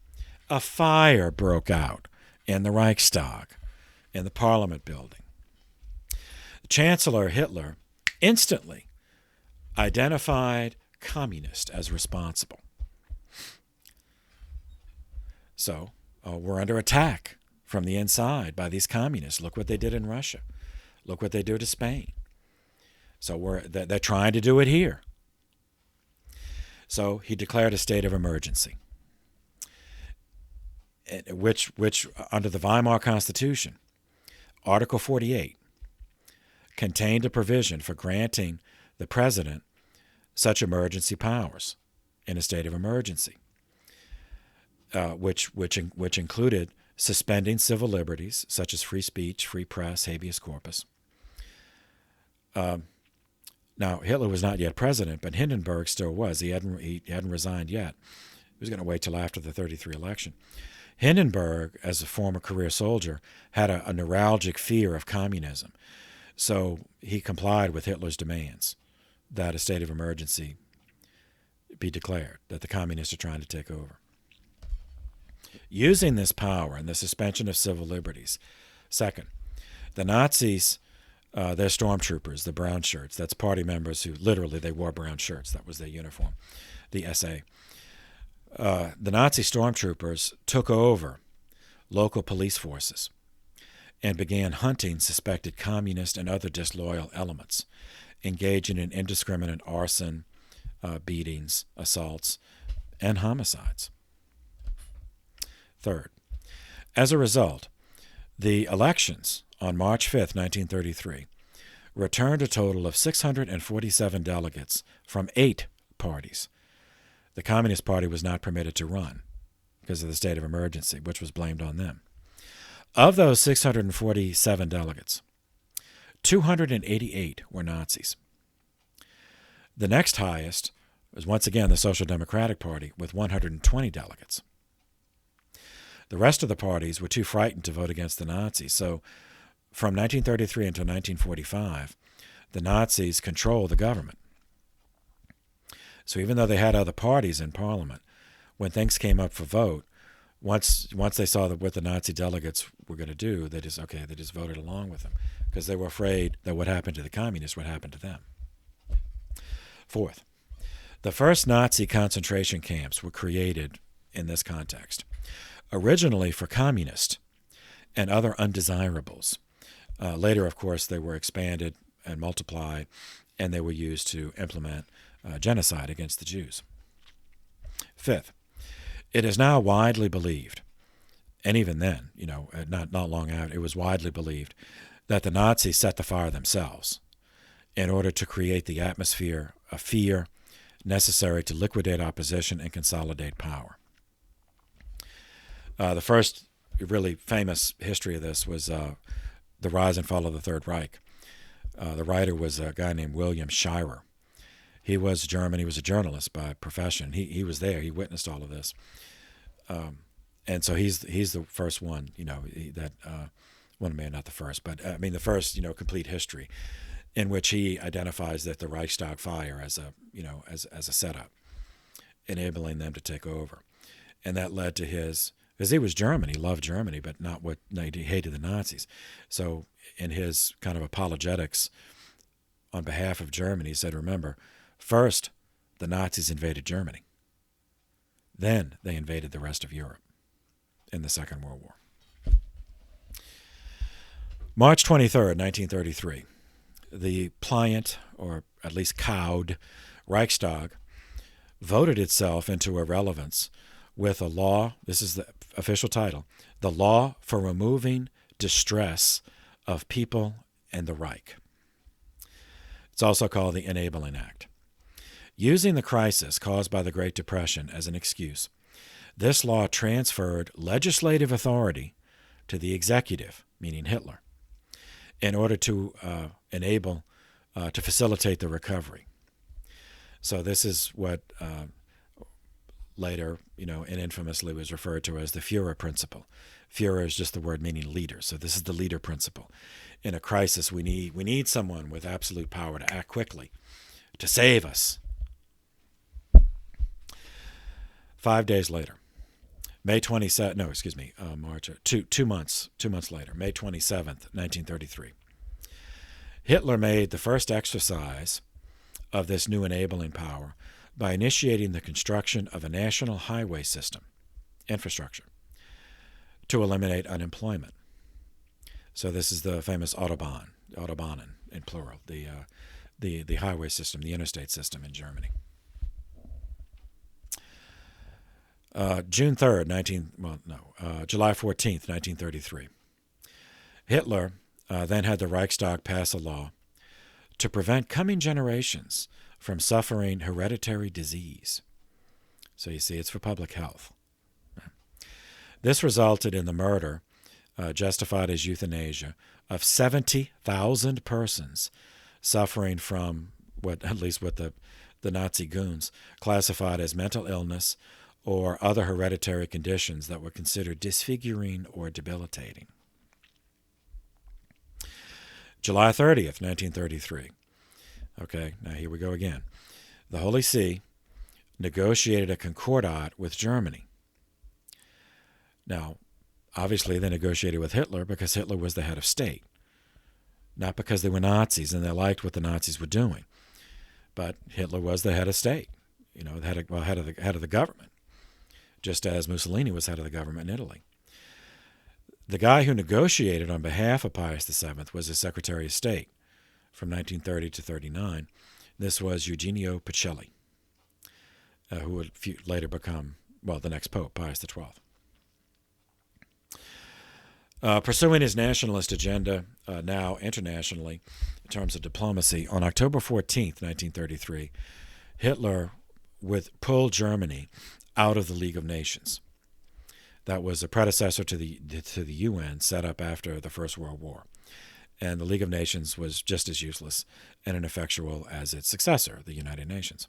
Speaker 1: a fire broke out in the Reichstag, in the Parliament building. Chancellor Hitler instantly identified communist as responsible. So we're under attack from the inside by these communists. Look what they did in Russia. Look what they do to Spain. So they're trying to do it here. So he declared a state of emergency, which under the Weimar Constitution, Article 48, contained a provision for granting the president such emergency powers in a state of emergency, which included suspending civil liberties such as free speech, free press, habeas corpus. Now, Hitler was not yet president, but Hindenburg still was. He hadn't resigned yet. He was going to wait till after the 1933 election. Hindenburg, as a former career soldier, had a neuralgic fear of communism, so he complied with Hitler's demands that a state of emergency be declared, that the communists are trying to take over. Using this power and the suspension of civil liberties. Second, the Nazis, their stormtroopers, the brown shirts, that's party members who literally they wore brown shirts, that was their uniform, the SA. The Nazi stormtroopers took over local police forces and began hunting suspected communist and other disloyal elements, engaging in indiscriminate arson, beatings, assaults, and homicides. Third, as a result, the elections on March 5th, 1933, returned a total of 647 delegates from 8 parties. The Communist Party was not permitted to run because of the state of emergency, which was blamed on them. Of those 647 delegates, 288 were Nazis. The next highest was once again the Social Democratic Party with 120 delegates. The rest of the parties were too frightened to vote against the Nazis, so from 1933 until 1945, the Nazis controlled the government. So even though they had other parties in Parliament, when things came up for vote, once they saw what the Nazi delegates were going to do, they just voted along with them because they were afraid that what happened to the communists would happen to them. Fourth, the first Nazi concentration camps were created in this context, originally for communists and other undesirables. Later, of course, they were expanded and multiplied, and they were used to implement genocide against the Jews. Fifth, it is now widely believed, and even then, not long out, it was widely believed that the Nazis set the fire themselves in order to create the atmosphere of fear necessary to liquidate opposition and consolidate power. The first really famous history of this was the rise and fall of the Third Reich. The writer was a guy named William Shirer. He was German. He was a journalist by profession. He was there. He witnessed all of this, and so he's the first one. Well, maybe not the first, but the first complete history in which he identifies that the Reichstag fire as a setup, enabling them to take over, and that led to because he was German, he loved Germany, but he hated the Nazis. So in his kind of apologetics on behalf of Germany, he said, remember, first the Nazis invaded Germany. Then they invaded the rest of Europe in the Second World War. March 23rd, 1933, the pliant, or at least cowed, Reichstag voted itself into irrelevance with a law, this is the official title, the Law for Removing Distress of People and the Reich. It's also called the Enabling Act. Using the crisis caused by the Great Depression as an excuse, this law transferred legislative authority to the executive, meaning Hitler, in order to to facilitate the recovery. So this is what later, and infamously was referred to as the Führer principle. Führer is just the word meaning leader. So this is the leader principle. In a crisis, we need someone with absolute power to act quickly, to save us. 5 days later, May 27th, March, 2 months later, May 27th, 1933, Hitler made the first exercise of this new enabling power by initiating the construction of a national highway system, infrastructure, to eliminate unemployment. So this is the famous Autobahnen in plural, the highway system, the interstate system in Germany. July 14th, 1933. Hitler then had the Reichstag pass a law to prevent coming generations from suffering hereditary disease. So you see, it's for public health. This resulted in the murder, justified as euthanasia, of 70,000 persons suffering from what the Nazi goons classified as mental illness or other hereditary conditions that were considered disfiguring or debilitating. July 30th, 1933. Okay, now here we go again. The Holy See negotiated a concordat with Germany. Now, obviously they negotiated with Hitler because Hitler was the head of state, not because they were Nazis and they liked what the Nazis were doing. But Hitler was the head of state, head of the government, just as Mussolini was head of the government in Italy. The guy who negotiated on behalf of Pius XI was his Secretary of State from 1930 to 39. This was Eugenio Pacelli, who would later become, the next Pope, Pius XII. Pursuing his nationalist agenda now internationally in terms of diplomacy, on October 14th, 1933, Hitler would pull Germany out of the League of Nations. That was a predecessor to the UN, set up after the First World War. And the League of Nations was just as useless and ineffectual as its successor, the United Nations.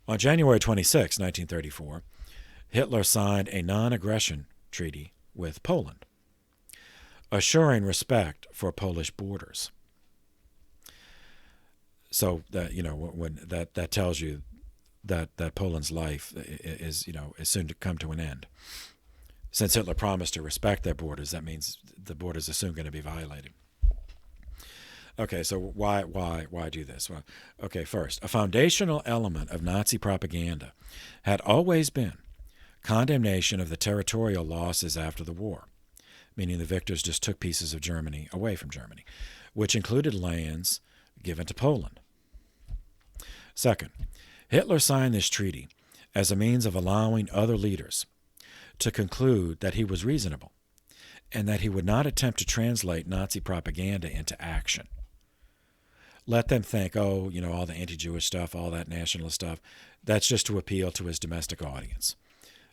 Speaker 1: On January 26, 1934, Hitler signed a non-aggression treaty with Poland, assuring respect for Polish borders. So that when that tells you that Poland's life is soon to come to an end. Since Hitler promised to respect their borders, that means the borders are soon going to be violated. Okay, so why do this? Well, okay, first, a foundational element of Nazi propaganda had always been condemnation of the territorial losses after the war, meaning the victors just took pieces of Germany away from Germany, which included lands given to Poland. Second, Hitler signed this treaty as a means of allowing other leaders to conclude that he was reasonable and that he would not attempt to translate Nazi propaganda into action. Let them think, all the anti-Jewish stuff, all that nationalist stuff, that's just to appeal to his domestic audience.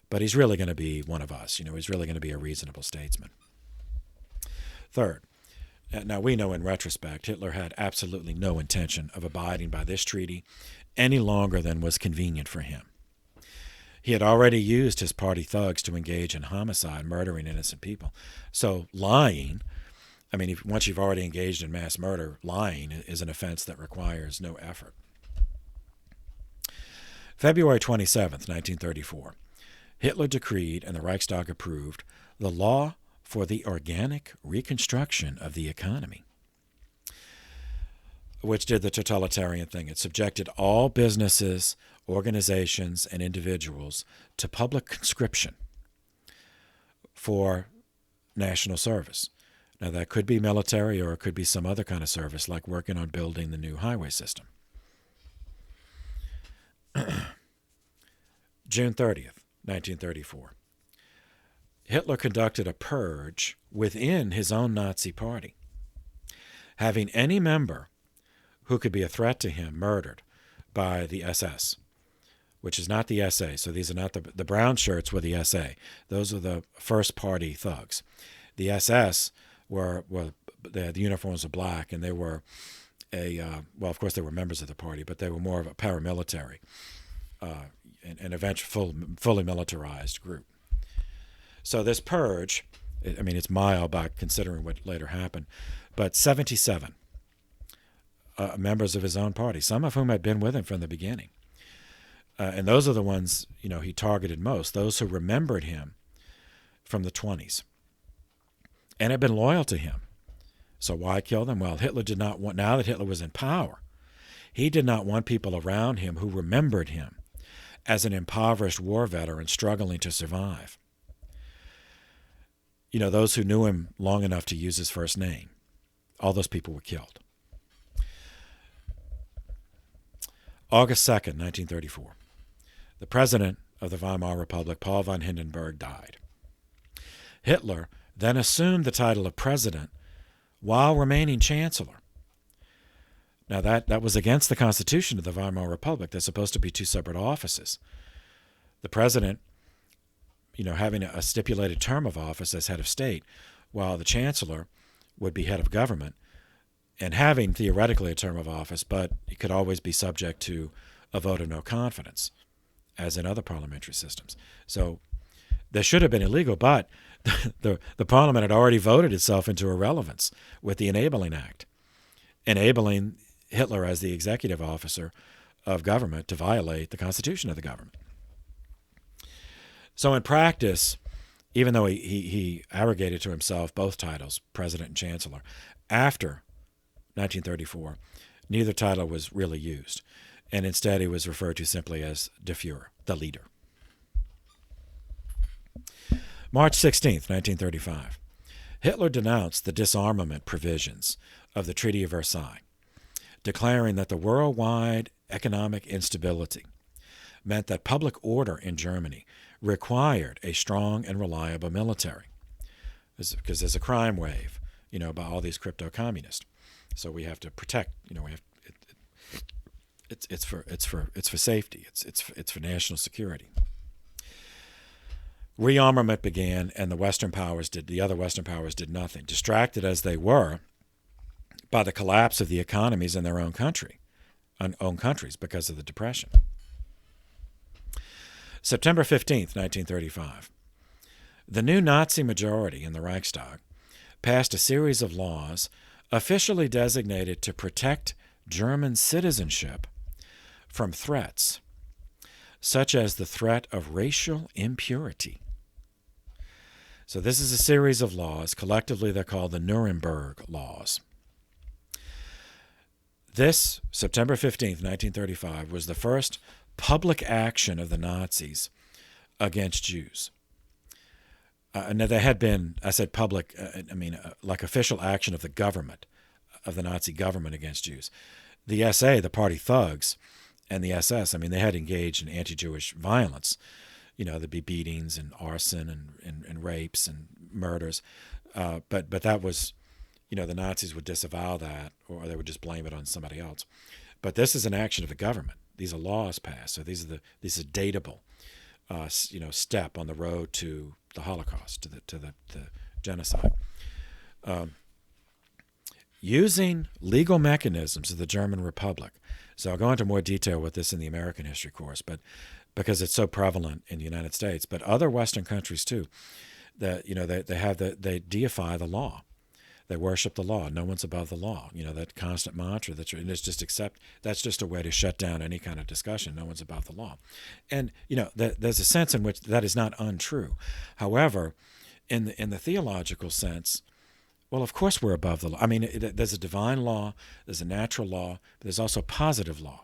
Speaker 1: But he's really going to be one of us. He's really going to be a reasonable statesman. Third, now we know in retrospect, Hitler had absolutely no intention of abiding by this treaty any longer than was convenient for him. He had already used his party thugs to engage in homicide, murdering innocent people. So lying, once you've already engaged in mass murder, lying is an offense that requires no effort. February 27th, 1934, Hitler decreed and the Reichstag approved the law for the organic reconstruction of the economy, which did the totalitarian thing. It subjected all businesses, organizations, and individuals to public conscription for national service. Now, that could be military or it could be some other kind of service, like working on building the new highway system. June 30th, 1934. Hitler conducted a purge within his own Nazi party, having any member who could be a threat to him murdered by the SS, which is not the SA. So these are not the brown shirts were the SA. Those are the first party thugs. The SS were the uniforms were black, and they were of course they were members of the party, but they were more of a paramilitary and eventually fully militarized group. So this purge, it's mild by considering what later happened, but 77 members of his own party, some of whom had been with him from the beginning. And those are the ones, he targeted most, those who remembered him from the 20s and had been loyal to him. So why kill them? Well, Hitler did not want, now that Hitler was in power, he did not want people around him who remembered him as an impoverished war veteran struggling to survive. Those who knew him long enough to use his first name. All those people were killed. August 2nd, 1934. The president of the Weimar Republic, Paul von Hindenburg, died. Hitler then assumed the title of president while remaining chancellor. Now that was against the Constitution of the Weimar Republic. They're supposed to be two separate offices. The president, having a stipulated term of office as head of state, while the chancellor would be head of government and having theoretically a term of office, but he could always be subject to a vote of no confidence, as in other parliamentary systems. So this should have been illegal, but the parliament had already voted itself into irrelevance with the Enabling Act, enabling Hitler as the executive officer of government to violate the Constitution of the government. So in practice, even though he arrogated to himself both titles, president and chancellor, after 1934, neither title was really used, and instead he was referred to simply as Der Führer, the leader. March 16th, 1935, Hitler denounced the disarmament provisions of the Treaty of Versailles, declaring that the worldwide economic instability meant that public order in Germany required a strong and reliable military, because there's a crime wave, by all these crypto-communists. So we have to protect, It's for safety. It's for national security. Rearmament began, and the other Western powers did nothing, distracted as they were by the collapse of the economies in their own countries because of the Depression. September 15th, 1935. The new Nazi majority in the Reichstag passed a series of laws officially designated to protect German citizenship from threats, such as the threat of racial impurity. So this is a series of laws. Collectively, they're called the Nuremberg Laws. This, September 15th, 1935, was the first public action of the Nazis against Jews. Now, there had been, I said public, like official action of the government, of the Nazi government against Jews. The SA, the party thugs, and the SS, they had engaged in anti-Jewish violence. There'd be beatings and arson and rapes and murders. But that was, the Nazis would disavow that, or they would just blame it on somebody else. But this is an action of the government. These are laws passed, so these are datable, step on the road to the Holocaust, to the genocide. Using legal mechanisms of the German Republic. So I'll go into more detail with this in the American history course, but because it's so prevalent in the United States, but other Western countries too, that they deify the law. They worship the law. No one's above the law. That constant mantra. That's just a way to shut down any kind of discussion. No one's above the law. And there's a sense in which that is not untrue. However, in the theological sense, well, of course we're above the law. There's a divine law, there's a natural law, but there's also positive law.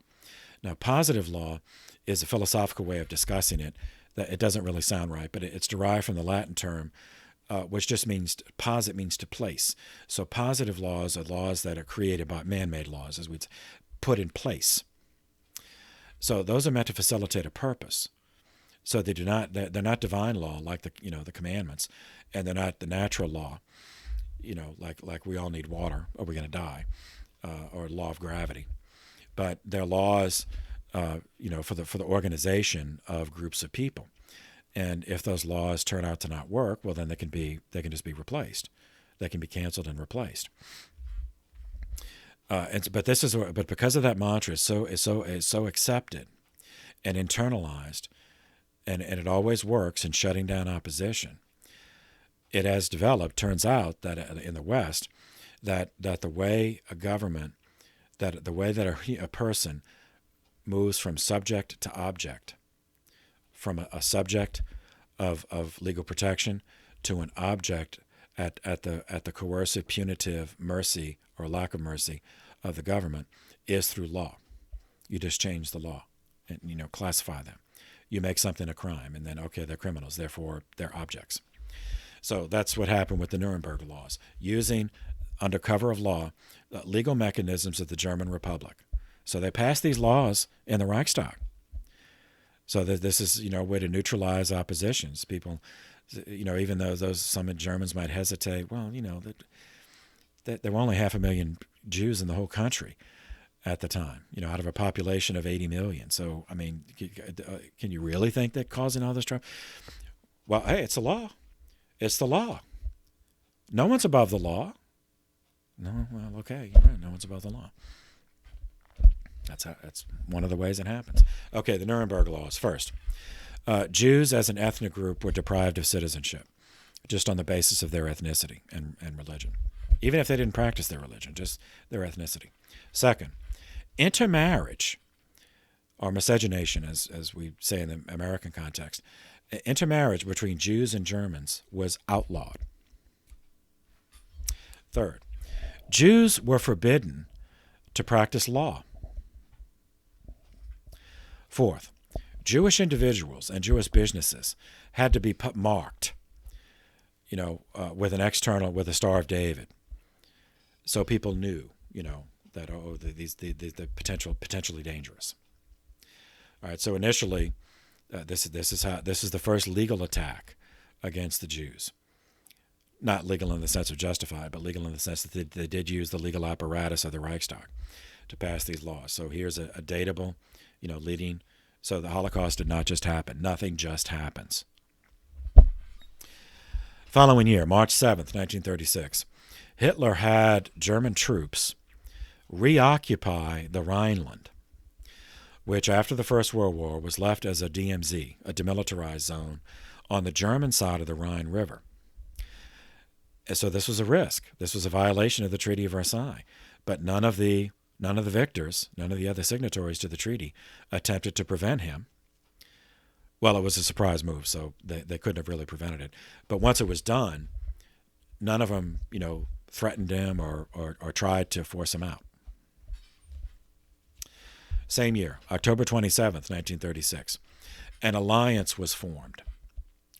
Speaker 1: Now, positive law is a philosophical way of discussing it. That it doesn't really sound right, but it's derived from the Latin term, which just means posit means to place. So positive laws are laws that are created by man-made laws, as we'd put in place. So those are meant to facilitate a purpose. So they're not divine law like the commandments, and they're not the natural law. Like we all need water or we're going to die, or law of gravity. But they're laws, for the organization of groups of people. And if those laws turn out to not work, well, then they can just be replaced. They can be canceled and replaced. But because of that mantra, is so accepted and internalized, and it always works in shutting down opposition. It has developed. Turns out that in the West, that the way a government, that a person moves from subject to object, from a subject of legal protection to an object at the coercive, punitive mercy or lack of mercy of the government, is through law. You just change the law and classify them. You make something a crime, and then they're criminals, therefore they're objects. So that's what happened with the Nuremberg laws, using under cover of law legal mechanisms of the German Republic. So they passed these laws in the Reichstag. So this is, a way to neutralize oppositions. People, even though some Germans might hesitate, well, that there were only 500,000 Jews in the whole country at the time, out of a population of 80 million. So, can you really think that causing all this trouble? Well, hey, it's the law. It's the law. No one's above the law. No, well, okay, you're right. No one's above the law. That's one of the ways it happens. Okay, the Nuremberg laws. First, Jews as an ethnic group were deprived of citizenship just on the basis of their ethnicity and religion, even if they didn't practice their religion, just their ethnicity. Second, intermarriage, or miscegenation, as we say in the American context, intermarriage between Jews and Germans was outlawed. Third, Jews were forbidden to practice law. Fourth, Jewish individuals and Jewish businesses had to be marked, with a Star of David, so people knew, that they're potentially dangerous. All right. So initially, this is the first legal attack against the Jews. Not legal in the sense of justified, but legal in the sense that they did use the legal apparatus of the Reichstag to pass these laws. So here's a datable, leading. So the Holocaust did not just happen. Nothing just happens. Following year, March 7th, 1936, Hitler had German troops reoccupy the Rhineland, which after the First World War was left as a DMZ, a demilitarized zone, on the German side of the Rhine River. And so this was a risk. This was a violation of the Treaty of Versailles. But none of the victors, none of the other signatories to the treaty, attempted to prevent him. Well, it was a surprise move, so they couldn't have really prevented it. But once it was done, none of them, threatened him or tried to force him out. Same year, October 27th, 1936, an alliance was formed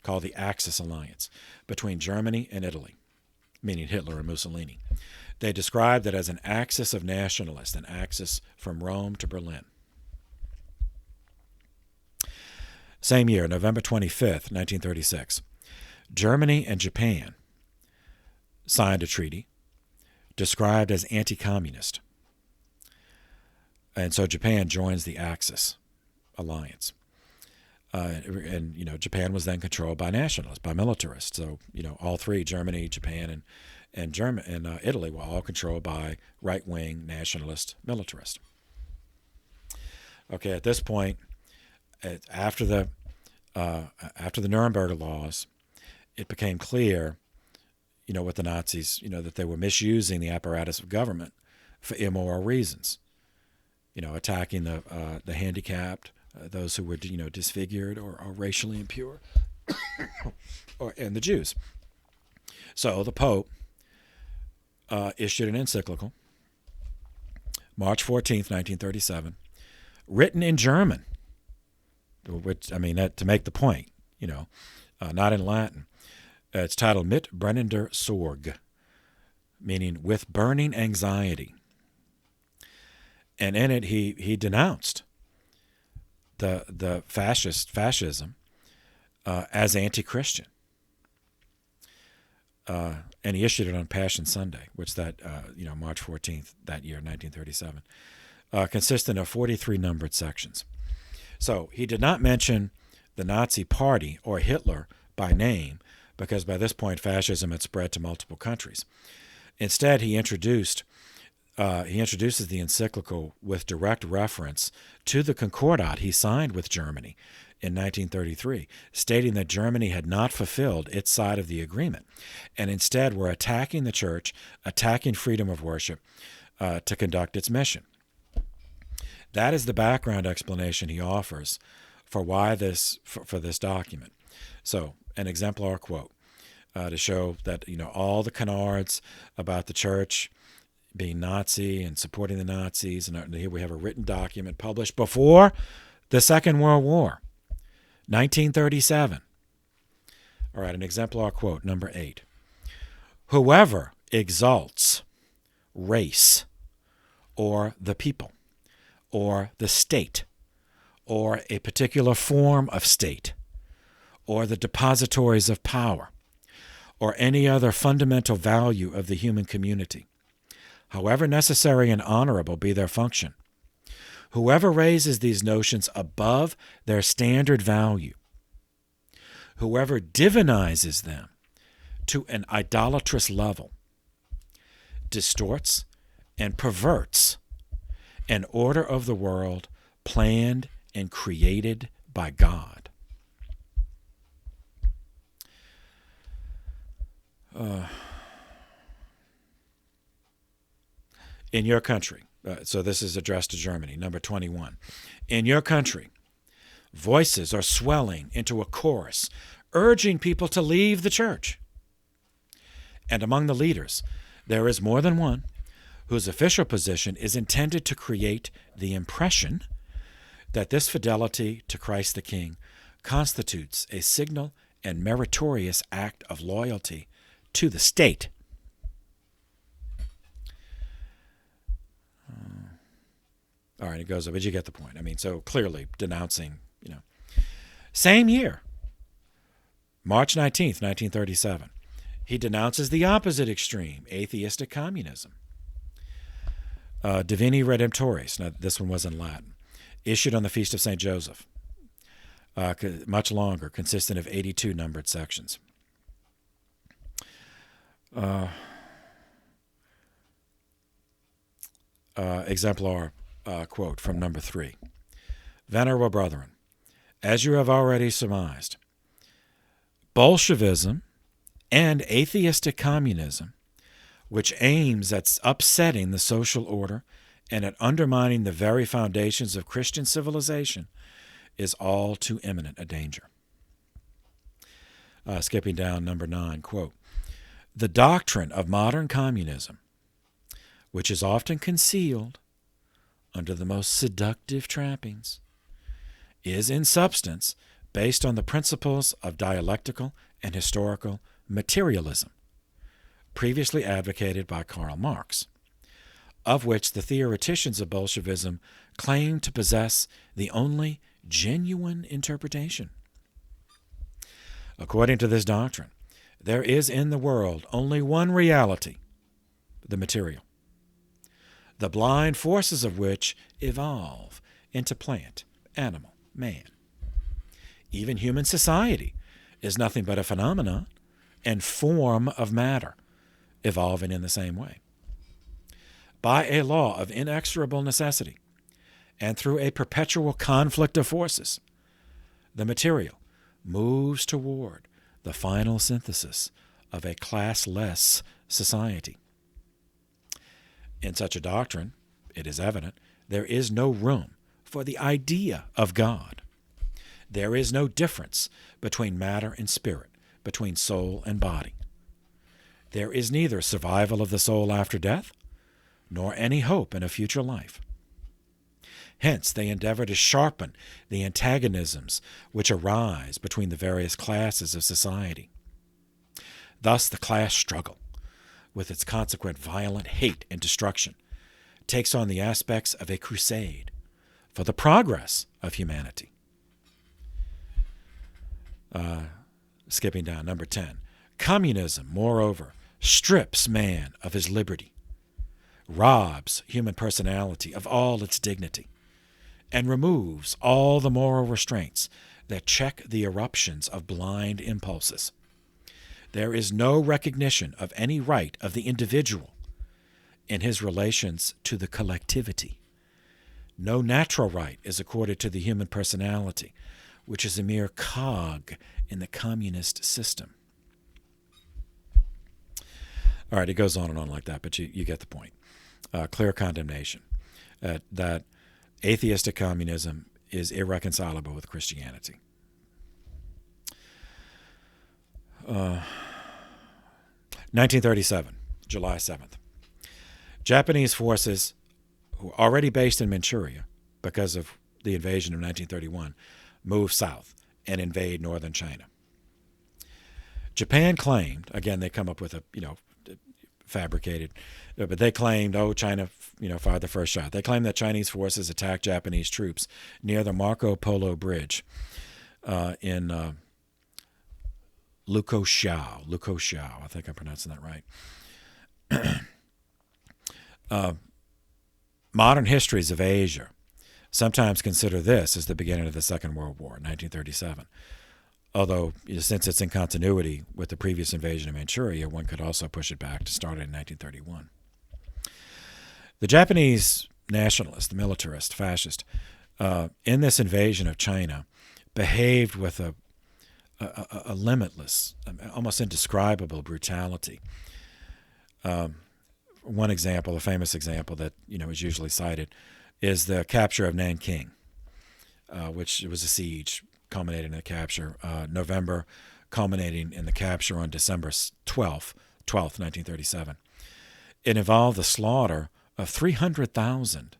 Speaker 1: called the Axis Alliance between Germany and Italy, meaning Hitler and Mussolini. They described it as an axis of nationalists, an axis from Rome to Berlin. Same year, November 25th, 1936, Germany and Japan signed a treaty described as anti-communist. And so Japan joins the Axis Alliance. And Japan was then controlled by nationalists, by militarists. So, all three, Germany, Japan, and Italy, were all controlled by right-wing nationalist militarists. Okay, at this point, after the Nuremberg laws, it became clear, with the Nazis, that they were misusing the apparatus of government for immoral reasons. Attacking the handicapped, those who were, disfigured or racially impure, and the Jews. So the Pope issued an encyclical, March 14th, 1937, written in German, which, to make the point, not in Latin. It's titled Mit brennender Sorge, meaning with burning anxiety. And in it, he denounced the fascism as anti-Christian. And he issued it on Passion Sunday, which March 14th that year, 1937, consisted of 43 numbered sections. So he did not mention the Nazi Party or Hitler by name, because by this point fascism had spread to multiple countries. Instead, he introduces the encyclical with direct reference to the Concordat he signed with Germany in 1933, stating that Germany had not fulfilled its side of the agreement, and instead were attacking the church, attacking freedom of worship to conduct its mission. That is the background explanation he offers for why for this document. So, an exemplar quote to show that all the canards about the church being Nazi and supporting the Nazis, and here we have a written document published before the Second World War, 1937. All right, an exemplar quote, number 8. Whoever exalts race or the people or the state or a particular form of state or the depositories of power or any other fundamental value of the human community, however necessary and honorable be their function, whoever raises these notions above their standard value, whoever divinizes them to an idolatrous level, distorts and perverts an order of the world planned and created by God. In your country, so this is addressed to Germany, number 21. In your country, voices are swelling into a chorus, urging people to leave the church. And among the leaders, there is more than one whose official position is intended to create the impression that this fidelity to Christ the King constitutes a signal and meritorious act of loyalty to the state. All right, it goes up, but you get the point. So clearly denouncing, Same year, March 19th, 1937, he denounces the opposite extreme, atheistic communism. Divini Redemptoris, now this one was in Latin, issued on the Feast of St. Joseph, much longer, consistent of 82 numbered sections. Exemplar quote from number 3. Venerable brethren, as you have already surmised, Bolshevism and atheistic communism, which aims at upsetting the social order and at undermining the very foundations of Christian civilization, is all too imminent a danger. Skipping down, number 9, quote, the doctrine of modern communism, which is often concealed under the most seductive trappings, is in substance based on the principles of dialectical and historical materialism, previously advocated by Karl Marx, of which the theoreticians of Bolshevism claim to possess the only genuine interpretation. According to this doctrine, there is in the world only one reality, the material, the blind forces of which evolve into plant, animal, man. Even human society is nothing but a phenomenon and form of matter, evolving in the same way. By a law of inexorable necessity, and through a perpetual conflict of forces, the material moves toward the final synthesis of a classless society. In such a doctrine, it is evident, there is no room for the idea of God. There is no difference between matter and spirit, between soul and body. There is neither survival of the soul after death, nor any hope in a future life. Hence, they endeavor to sharpen the antagonisms which arise between the various classes of society. Thus, the class struggle, with its consequent violent hate and destruction, takes on the aspects of a crusade for the progress of humanity. Skipping down, number 10. Communism, moreover, strips man of his liberty, robs human personality of all its dignity, and removes all the moral restraints that check the eruptions of blind impulses. There is no recognition of any right of the individual in his relations to the collectivity. No natural right is accorded to the human personality, which is a mere cog in the communist system. All right, it goes on and on like that, but you get the point. Clear condemnation that atheistic communism is irreconcilable with Christianity. 1937, July 7th. Japanese forces, who were already based in Manchuria because of the invasion of 1931, move south and invade northern China. Japan claimed, again, they come up with a, fabricated, but they claimed, China, fired the first shot. They claimed that Chinese forces attacked Japanese troops near the Marco Polo Bridge in Lukoxiao. I think I'm pronouncing that right. Modern histories of Asia sometimes consider this as the beginning of the Second World War, 1937. Although, since it's in continuity with the previous invasion of Manchuria, one could also push it back to start in 1931. The Japanese nationalists, the militarist, fascist, in this invasion of China, behaved with a limitless, almost indescribable brutality. One example, a famous example that is usually cited, is the capture of Nanking, which was a siege culminating in the capture, November, culminating in the capture on December 12th, 1937. It involved the slaughter of 300,000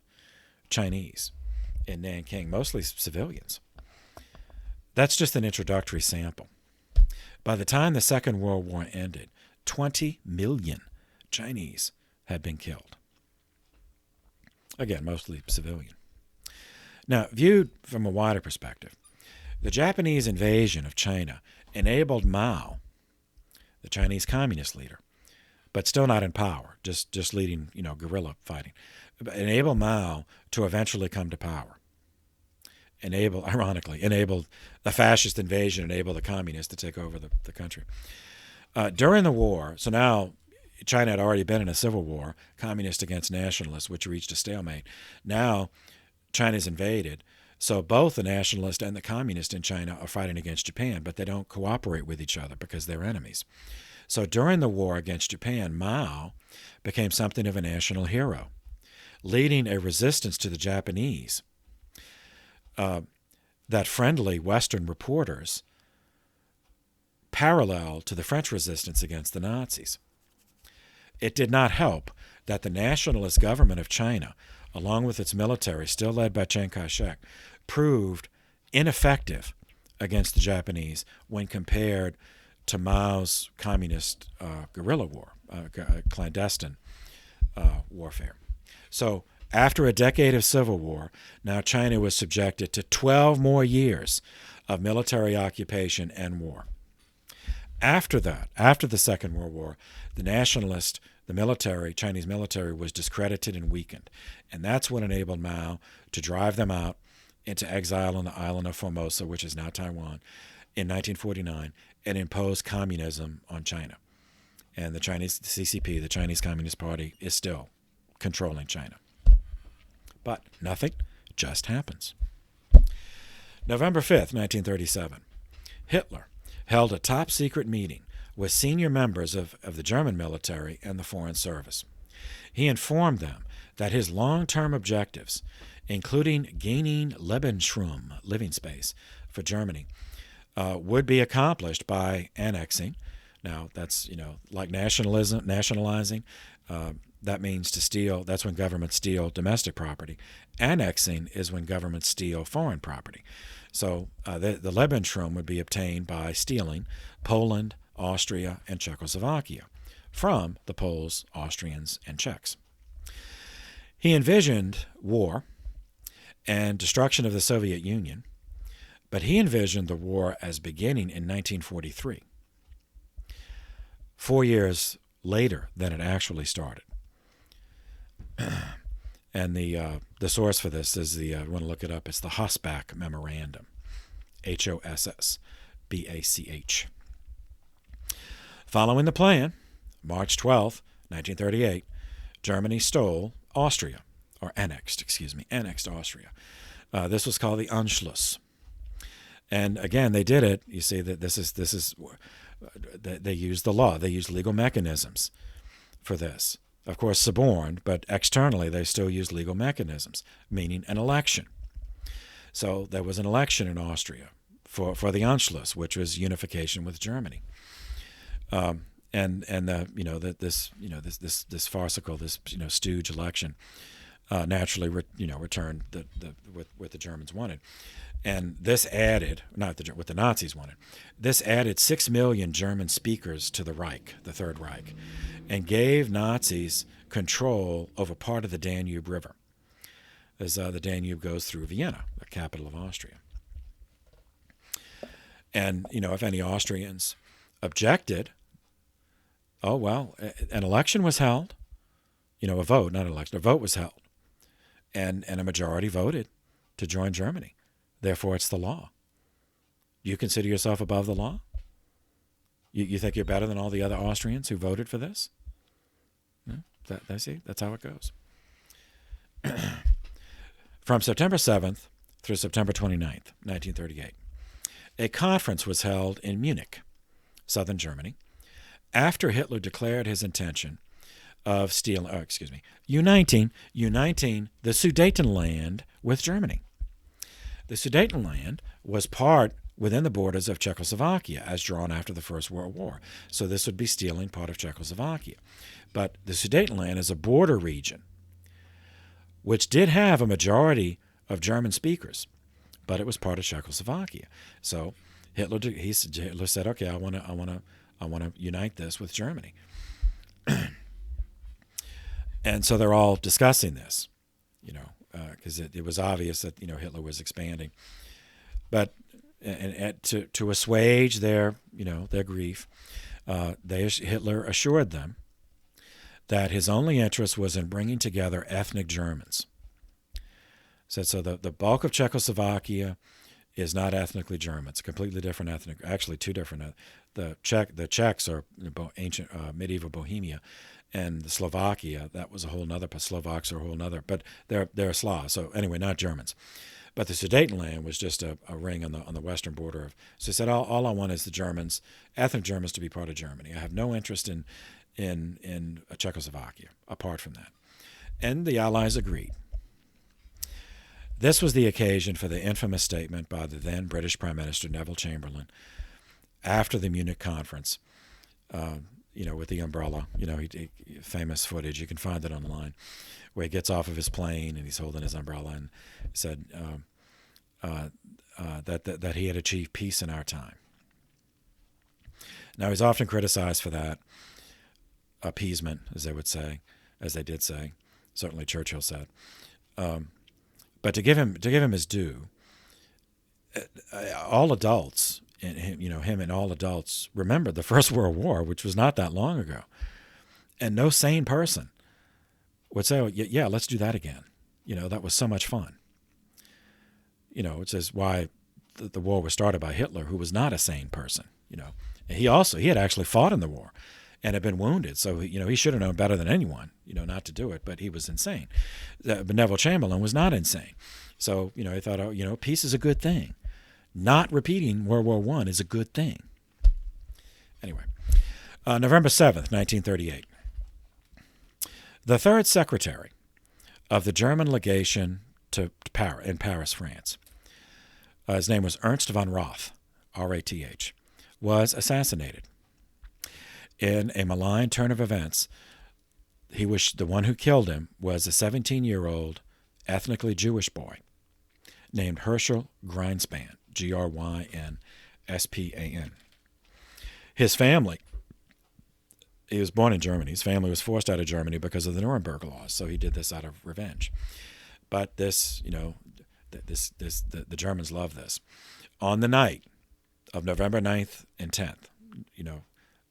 Speaker 1: Chinese in Nanking, mostly civilians. That's just an introductory sample. By the time the Second World War ended, 20 million Chinese had been killed. Again, mostly civilian. Now, viewed from a wider perspective, the Japanese invasion of China enabled Mao, the Chinese communist leader, but still not in power, just leading, guerrilla fighting. Enable Mao to eventually come to power. Enabled the fascist invasion, enabled the communists to take over the country. During the war, so now China had already been in a civil war, communist against nationalists, which reached a stalemate. Now China's invaded, so both the nationalist and the communist in China are fighting against Japan, but they don't cooperate with each other because they're enemies. So during the war against Japan, Mao became something of a national hero, leading a resistance to the Japanese that friendly Western reporters parallel to the French resistance against the Nazis. It did not help that the nationalist government of China, along with its military, still led by Chiang Kai-shek, proved ineffective against the Japanese when compared to Mao's communist guerrilla war, clandestine warfare. So after a decade of civil war, now China was subjected to 12 more years of military occupation and war. After that, after the Second World War, the Chinese military was discredited and weakened. And that's what enabled Mao to drive them out into exile on the island of Formosa, which is now Taiwan, in 1949, and impose communism on China. And the CCP, the Chinese Communist Party, is still controlling China. But nothing just happens. November 5th, 1937, Hitler held a top-secret meeting with senior members of the German military and the Foreign Service. He informed them that his long-term objectives, including gaining Lebensraum, living space, for Germany, would be accomplished by annexing. Now, that's, like nationalizing. That means to steal. That's when governments steal domestic property. Annexing is when governments steal foreign property. So the Lebensraum would be obtained by stealing Poland, Austria, and Czechoslovakia from the Poles, Austrians, and Czechs. He envisioned war and destruction of the Soviet Union, but he envisioned the war as beginning in 1943, 4 years later than it actually started. And the source for this is I want to look it up. It's the Hossbach Memorandum, Hossbach. Following the plan, March 12, 1938, Germany stole Austria, or annexed Austria. This was called the Anschluss. And again, they did it. You see that this is they used the law. They used legal mechanisms for this. Of course, suborned, but externally they still used legal mechanisms, meaning an election. So there was an election in Austria for the Anschluss, which was unification with Germany. This farcical, stooge election naturally returned what the Germans wanted. And this added, what the Nazis wanted, this added 6 million German speakers to the Reich, the Third Reich, and gave Nazis control over part of the Danube River, as the Danube goes through Vienna, the capital of Austria. And, if any Austrians objected, an election was held, a vote was held, and a majority voted to join Germany. Therefore, it's the law. You consider yourself above the law? You think you're better than all the other Austrians who voted for this? No? That's how it goes. From September 7th through September 29th, 1938, a conference was held in Munich, southern Germany, after Hitler declared his intention of uniting the Sudetenland with Germany. The Sudetenland was part within the borders of Czechoslovakia, as drawn after the First World War. So this would be stealing part of Czechoslovakia. But the Sudetenland is a border region, which did have a majority of German speakers, but it was part of Czechoslovakia. So Hitler said, "Okay, I want to unite this with Germany." And so they're all discussing this, because it was obvious that Hitler was expanding, but to assuage their grief, Hitler assured them that his only interest was in bringing together ethnic Germans. Said so the bulk of Czechoslovakia is not ethnically German. It's a completely different ethnic, actually two different. The Czechs are ancient medieval Bohemia, and the Slovakia, that was a whole nother, but Slovaks are a whole nother, but they're Slavs. So anyway, not Germans. But the Sudetenland was just a ring on the western border of. So he said, all I want is the Germans, ethnic Germans, to be part of Germany. I have no interest in Czechoslovakia apart from that. And the Allies agreed. This was the occasion for the infamous statement by the then British Prime Minister Neville Chamberlain after the Munich conference, with the umbrella. He famous footage. You can find it online, where he gets off of his plane and he's holding his umbrella and said that he had achieved peace in our time. Now, he's often criticized for that appeasement, as they did say. Certainly Churchill said. But to give him his due, all adults, him and all adults remembered the First World War, which was not that long ago, and no sane person would say, oh, "Yeah, let's do that again." That was so much fun. Which is why the war was started by Hitler, who was not a sane person. And he had actually fought in the war, and had been wounded, so he should have known better than anyone, not to do it. But he was insane. But Neville Chamberlain was not insane, so he thought, oh, peace is a good thing. Not repeating World War I is a good thing. Anyway, November 7th, 1938. The third secretary of the German legation in Paris, France, his name was Ernst von Rath, R-A-T-H, was assassinated. In a malign turn of events, the one who killed him was a 17-year-old ethnically Jewish boy named Herschel Grynspan, Grynspan. His family, he was born in Germany. His family was forced out of Germany because of the Nuremberg laws, so he did this out of revenge. But this, the Germans love this. On the night of November 9th and 10th,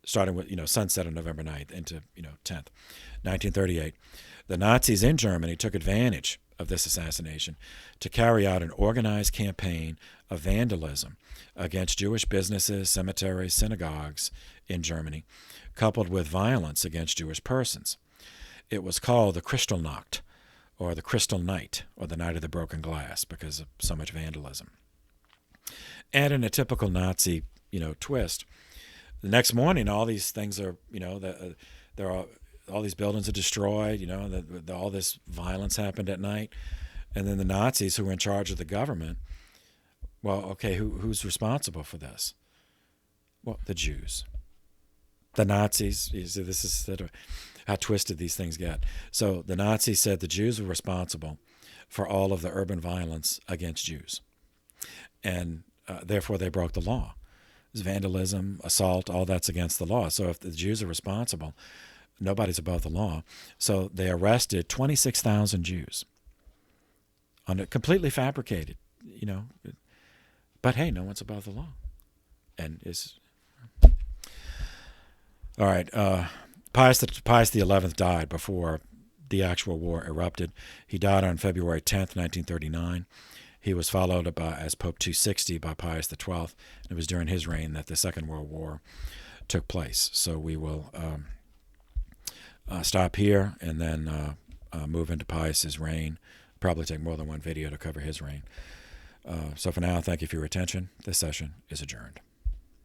Speaker 1: starting with, sunset on November 9th into, 10th, 1938, the Nazis in Germany took advantage of this assassination to carry out an organized campaign of vandalism against Jewish businesses, cemeteries, synagogues in Germany, coupled with violence against Jewish persons. It was called the Kristallnacht, or the Crystal Night, or the Night of the Broken Glass, because of so much vandalism. And in a typical Nazi, twist, the next morning, all these things are, there are all these buildings are destroyed. All this violence happened at night, and then the Nazis, who were in charge of the government, well, okay, who's responsible for this? Well, the Jews, the Nazis. This is how twisted these things get. So the Nazis said the Jews were responsible for all of the urban violence against Jews, and therefore they broke the law. Vandalism, assault, all that's against the law. So if the Jews are responsible, nobody's above the law. So they arrested 26,000 Jews on it, completely fabricated, But hey, no one's above the law. And all right. Pius XI died before the actual war erupted. He died on February 10th, 1939. He was followed as Pope 260 by Pius XII. It was during his reign that the Second World War took place. So we will stop here and then move into Pius's reign. Probably take more than one video to cover his reign. So for now, thank you for your attention. This session is adjourned.